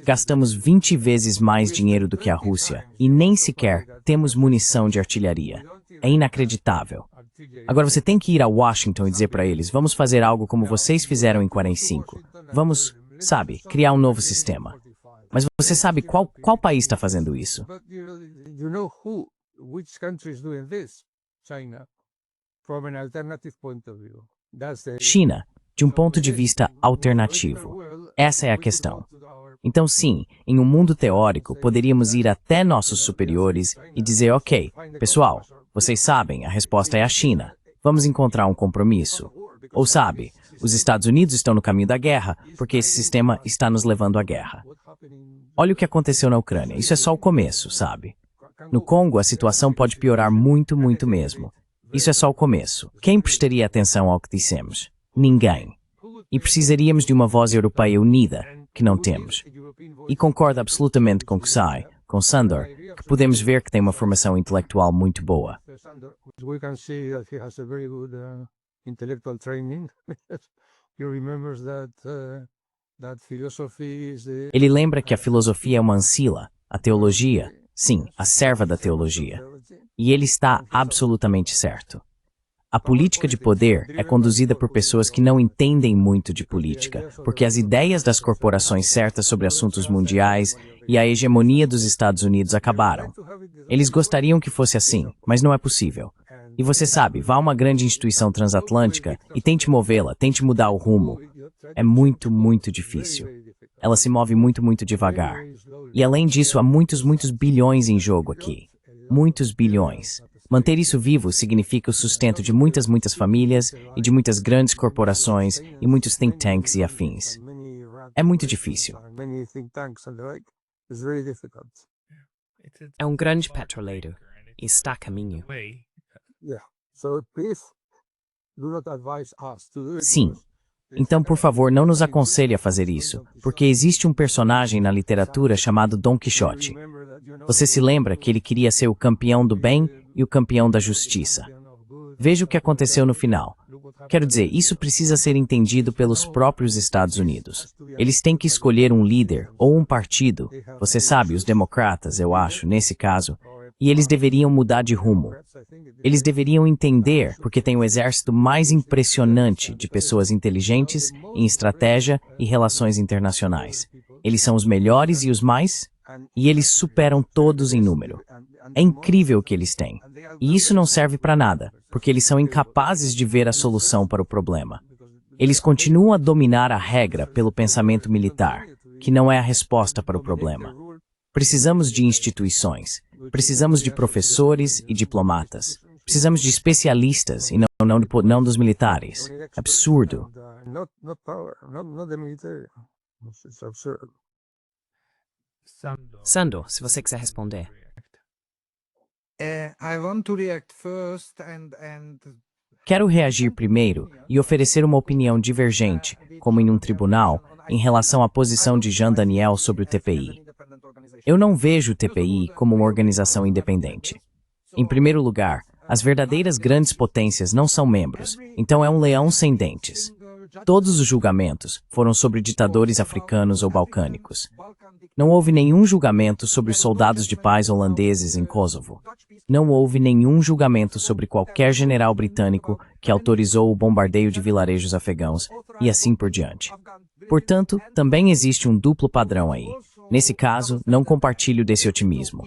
Gastamos 20 vezes mais dinheiro do que a Rússia e nem sequer temos munição de artilharia. É inacreditável. Agora você tem que ir a Washington e dizer para eles, vamos fazer algo como vocês fizeram em 45. Vamos, sabe, criar um novo sistema. Mas você sabe qual país está fazendo isso? China, de um ponto de vista alternativo. Essa é a questão. Então sim, em um mundo teórico, poderíamos ir até nossos superiores e dizer, ok, pessoal, vocês sabem, a resposta é a China. Vamos encontrar um compromisso. Ou sabe, os Estados Unidos estão no caminho da guerra, porque esse sistema está nos levando à guerra. Olha o que aconteceu na Ucrânia, isso é só o começo, sabe? No Congo, a situação pode piorar muito, muito mesmo. Isso é só o começo. Quem prestaria atenção ao que dissemos? Ninguém. E precisaríamos de uma voz europeia unida, que não temos. E concordo absolutamente com Kusai, com Sandor, que podemos ver que tem uma formação intelectual muito boa. We can see that he has a very good intellectual training. He remembers that philosophy is the... Ele lembra que a filosofia é uma ancila, a teologia, sim, a serva da teologia. E ele está absolutamente certo. A política de poder é conduzida por pessoas que não entendem muito de política, porque as ideias das corporações certas sobre assuntos mundiais e a hegemonia dos Estados Unidos acabaram. Eles gostariam que fosse assim, mas não é possível. E você sabe, vá a uma grande instituição transatlântica e tente movê-la, tente mudar o rumo. É muito, muito difícil. Ela se move muito, muito devagar. E além disso, há muitos, muitos bilhões em jogo aqui. Muitos bilhões. Manter isso vivo significa o sustento de muitas, muitas famílias e de muitas grandes corporações e muitos think tanks e afins. É muito difícil. É um grande petroleiro e está a caminho. Sim. Então, por favor, não nos aconselhe a fazer isso, porque existe um personagem na literatura chamado Dom Quixote. Você se lembra que ele queria ser o campeão do bem e o campeão da justiça. Veja o que aconteceu no final. Quero dizer, isso precisa ser entendido pelos próprios Estados Unidos. Eles têm que escolher um líder ou um partido, você sabe, os democratas, eu acho, nesse caso, e eles deveriam mudar de rumo. Eles deveriam entender, porque tem o exército mais impressionante de pessoas inteligentes em estratégia e relações internacionais. Eles são os melhores e os mais, e eles superam todos em número. É incrível o que eles têm. E isso não serve para nada, porque eles são incapazes de ver a solução para o problema. Eles continuam a dominar a regra pelo pensamento militar, que não é a resposta para o problema. Precisamos de instituições, precisamos de professores e diplomatas, precisamos de especialistas e não dos militares. Absurdo. Sandor, se você quiser responder. I want to react first and Quero reagir primeiro e oferecer uma opinião divergente, como em um tribunal, em relação à posição de Jean Daniel sobre o TPI. Eu não vejo o TPI como uma organização independente. Em primeiro lugar, as verdadeiras grandes potências não são membros, então é um leão sem dentes. Todos os julgamentos foram sobre ditadores africanos ou balcânicos. Não houve nenhum julgamento sobre os soldados de paz holandeses em Kosovo. Não houve nenhum julgamento sobre qualquer general britânico que autorizou o bombardeio de vilarejos afegãos, e assim por diante. Portanto, também existe um duplo padrão aí. Nesse caso, não compartilho desse otimismo.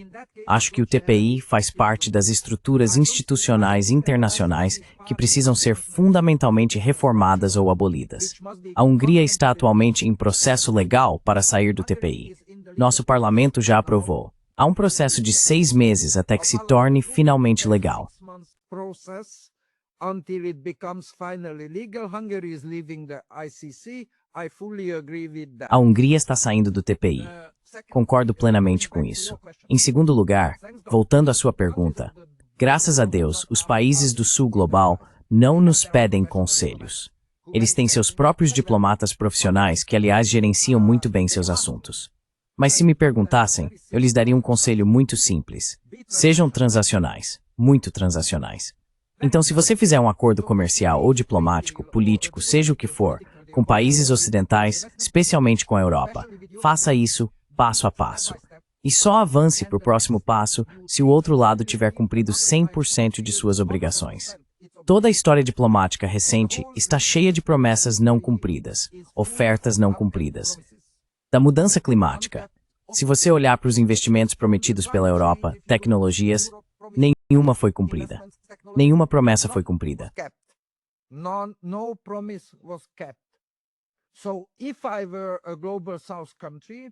Acho que o TPI faz parte das estruturas institucionais internacionais que precisam ser fundamentalmente reformadas ou abolidas. A Hungria está atualmente em processo legal para sair do TPI. Nosso parlamento já aprovou. Há um processo de 6 meses até que se torne finalmente legal. A Hungria está saindo do TPI. Concordo plenamente com isso. Em segundo lugar, voltando à sua pergunta, graças a Deus, os países do Sul Global não nos pedem conselhos. Eles têm seus próprios diplomatas profissionais que, aliás, gerenciam muito bem seus assuntos. Mas se me perguntassem, eu lhes daria um conselho muito simples. Sejam transacionais, muito transacionais. Então, se você fizer um acordo comercial ou diplomático, político, seja o que for, com países ocidentais, especialmente com a Europa, faça isso passo a passo. E só avance para o próximo passo se o outro lado tiver cumprido 100% de suas obrigações. Toda a história diplomática recente está cheia de promessas não cumpridas, ofertas não cumpridas. Da mudança climática. Se você olhar para os investimentos prometidos pela Europa, tecnologias, nenhuma foi cumprida. Nenhuma promessa foi cumprida. No promise was kept. So if I were a global south country,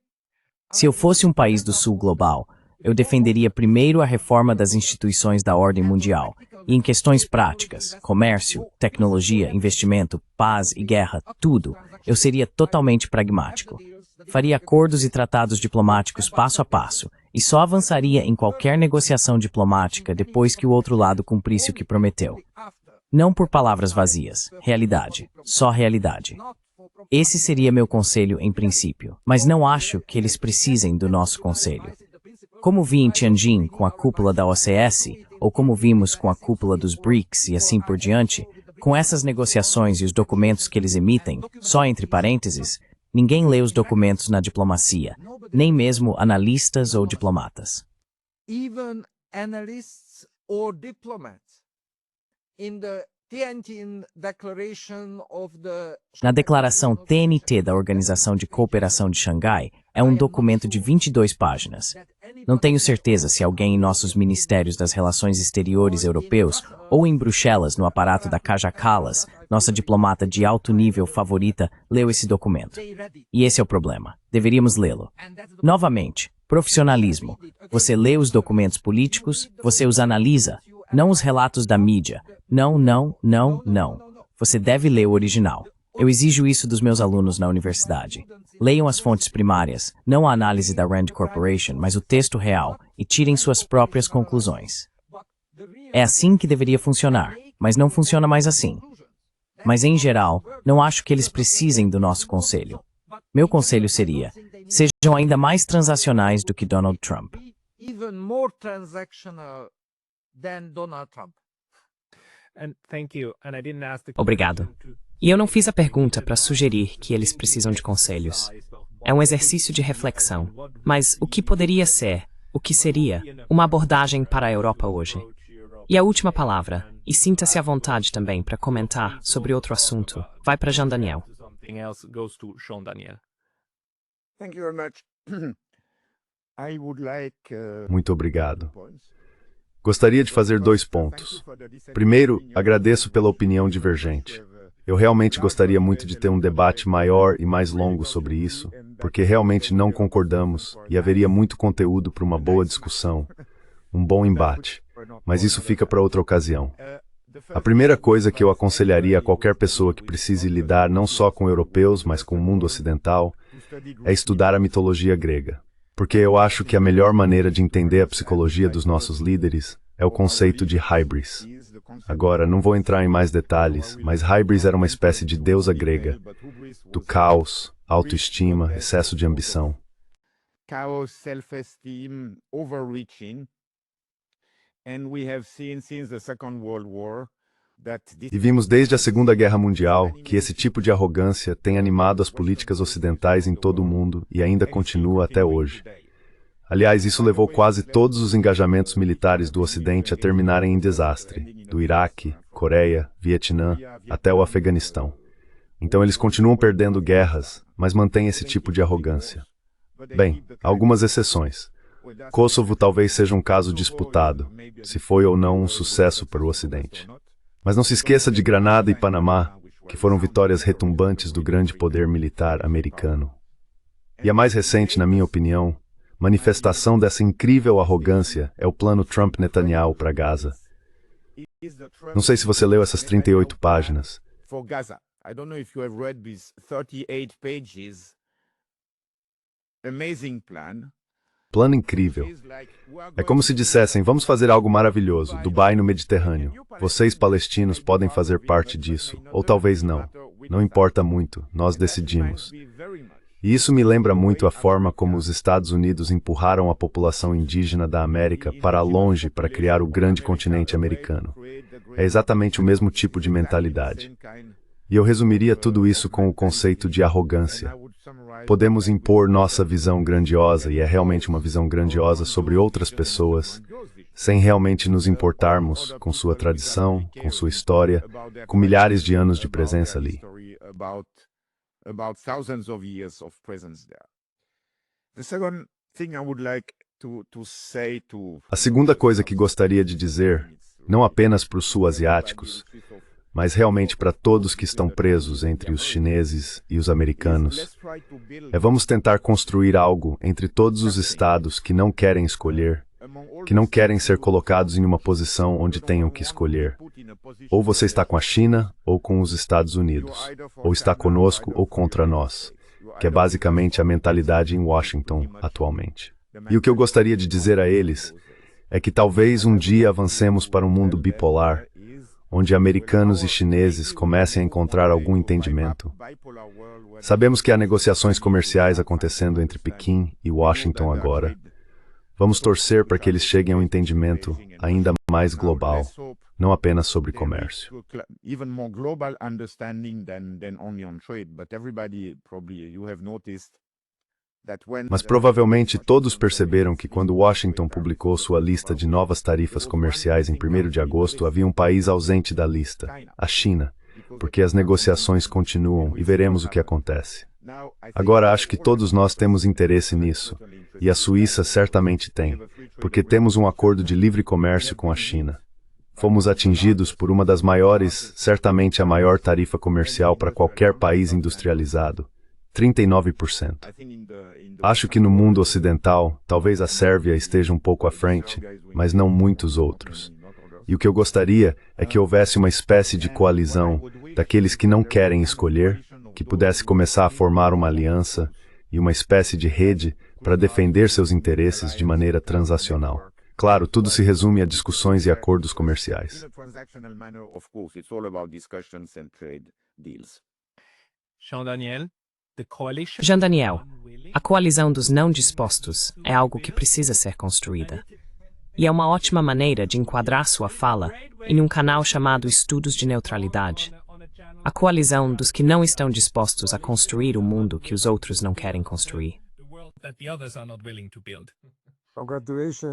se eu fosse um país do Sul global, eu defenderia primeiro a reforma das instituições da ordem mundial, e em questões práticas, comércio, tecnologia, investimento, paz e guerra, tudo, eu seria totalmente pragmático. Faria acordos e tratados diplomáticos passo a passo, e só avançaria em qualquer negociação diplomática depois que o outro lado cumprisse o que prometeu. Não por palavras vazias. Realidade. Só realidade. Esse seria meu conselho em princípio, mas não acho que eles precisem do nosso conselho. Como vi em Tianjin com a cúpula da OCS, ou como vimos com a cúpula dos BRICS e assim por diante, com essas negociações e os documentos que eles emitem, só entre parênteses, ninguém lê os documentos na diplomacia, nem mesmo analistas ou diplomatas. Even analysts or diplomats in the Tianjin Declaration of the Na declaração TNT da Organização de Cooperação de Xangai, é um documento de 22 páginas. Não tenho certeza se alguém em nossos ministérios das relações exteriores europeus ou em Bruxelas, no aparato da Kaja Kallas, nossa diplomata de alto nível favorita, leu esse documento. E esse é o problema. Deveríamos lê-lo. Novamente, profissionalismo. Você lê os documentos políticos, você os analisa, não os relatos da mídia. Não. Você deve ler o original. Eu exijo isso dos meus alunos na universidade. Leiam as fontes primárias, não a análise da Rand Corporation, mas o texto real, e tirem suas próprias conclusões. É assim que deveria funcionar, mas não funciona mais assim. Mas, em geral, não acho que eles precisem do nosso conselho. Meu conselho seria, sejam ainda mais transacionais do que Donald Trump. even more transactional than Donald Trump. Obrigado. E eu não fiz a pergunta para sugerir que eles precisam de conselhos. É um exercício de reflexão. Mas o que poderia ser, o que seria, uma abordagem para a Europa hoje? E a última palavra, e sinta-se à vontade também para comentar sobre outro assunto, vai para Jean Daniel. Thank you very much. I would like, Muito obrigado. Gostaria de fazer 2 pontos. Primeiro, agradeço pela opinião divergente. Eu realmente gostaria muito de ter um debate maior e mais longo sobre isso, porque realmente não concordamos e haveria muito conteúdo para uma boa discussão, um bom embate. Mas isso fica para outra ocasião. A primeira coisa que eu aconselharia a qualquer pessoa que precise lidar não só com europeus, mas com o mundo ocidental, é estudar a mitologia grega. Porque eu acho que a melhor maneira de entender a psicologia dos nossos líderes é o conceito de hybris. Agora, não vou entrar em mais detalhes, mas hybris era uma espécie de deusa grega, do caos, autoestima, excesso de ambição. chaos, self-esteem, overreaching. And we have seen since the Second World War that this E vimos desde a Segunda Guerra Mundial que esse tipo de arrogância tem animado as políticas ocidentais em todo o mundo e ainda continua até hoje. Aliás, isso levou quase todos os engajamentos militares do Ocidente a terminarem em desastre, do Iraque, Coreia, Vietnã, até o Afeganistão. Então eles continuam perdendo guerras, mas mantêm esse tipo de arrogância. Bem, há algumas exceções. Kosovo talvez seja um caso disputado, se foi ou não um sucesso para o Ocidente. Mas não se esqueça de Granada e Panamá, que foram vitórias retumbantes do grande poder militar americano. E a mais recente, na minha opinião, manifestação dessa incrível arrogância é o plano Trump-Netanyahu para Gaza. Não sei se você leu essas 38 páginas. for Gaza. I don't know if you have read this 38 pages amazing plan. Plano incrível. É como se dissessem, vamos fazer algo maravilhoso, Dubai no Mediterrâneo. Vocês, palestinos, podem fazer parte disso, ou talvez não. Não importa muito, nós decidimos. E isso me lembra muito a forma como os Estados Unidos empurraram a população indígena da América para longe para criar o grande continente americano. É exatamente o mesmo tipo de mentalidade. E eu resumiria tudo isso com o conceito de arrogância. Podemos impor nossa visão grandiosa, e é realmente uma visão grandiosa sobre outras pessoas, sem realmente nos importarmos com sua tradição, com sua história, com milhares de anos de presença ali. About thousands of years of presence there. The second thing I would like to say to A segunda coisa que gostaria de dizer, não apenas para os sul-asiáticos, mas realmente para todos que estão presos entre os chineses e os americanos, é vamos tentar construir algo entre todos os estados que não querem escolher, que não querem ser colocados em uma posição onde tenham que escolher. Ou você está com a China, ou com os Estados Unidos, ou está conosco ou contra nós, que é basicamente a mentalidade em Washington atualmente. E o que eu gostaria de dizer a eles é que talvez um dia avancemos para um mundo bipolar, onde americanos e chineses comecem a encontrar algum entendimento. Sabemos que há negociações comerciais acontecendo entre Pequim e Washington agora. Vamos torcer para que eles cheguem a um entendimento ainda mais global, não apenas sobre comércio. Even more global understanding than only on trade, but everybody probably you have noticed that when Mas provavelmente todos perceberam que quando Washington publicou sua lista de novas tarifas comerciais em 1º de agosto, havia um país ausente da lista, a China, porque as negociações continuam e veremos o que acontece. Agora acho que todos nós temos interesse nisso, e a Suíça certamente tem, porque temos um acordo de livre comércio com a China. Fomos atingidos por uma das maiores, certamente a maior tarifa comercial para qualquer país industrializado, 39%. Acho que no mundo ocidental, talvez a Sérvia esteja um pouco à frente, mas não muitos outros. E o que eu gostaria é que houvesse uma espécie de coalizão daqueles que não querem escolher, que pudesse começar a formar uma aliança e uma espécie de rede para defender seus interesses de maneira transacional. Claro, tudo se resume a discussões e acordos comerciais. Jean Daniel, a coalizão dos não dispostos é algo que precisa ser construída. E é uma ótima maneira de enquadrar sua fala em um canal chamado Estudos de Neutralidade. A coalizão dos que não estão dispostos a construir o mundo que os outros não querem construir.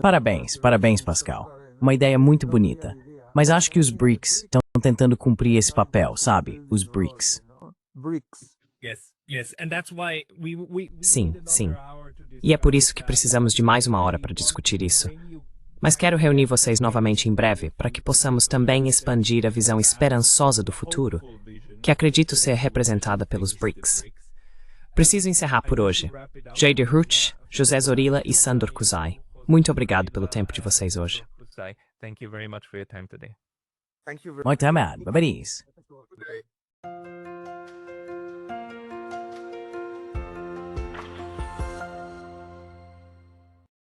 Parabéns, parabéns, Pascal. Uma ideia muito bonita. Mas acho que os BRICS estão tentando cumprir esse papel, sabe? Os BRICS. Sim, sim. E é por isso que precisamos de mais uma hora para discutir isso. Mas quero reunir vocês novamente em breve para que possamos também expandir a visão esperançosa do futuro, que acredito ser representada pelos BRICS. Preciso encerrar por hoje. Jade Ruch, José Zorilla e Sandor Kuzai. Muito obrigado pelo tempo de vocês hoje. Muito amado, babadis.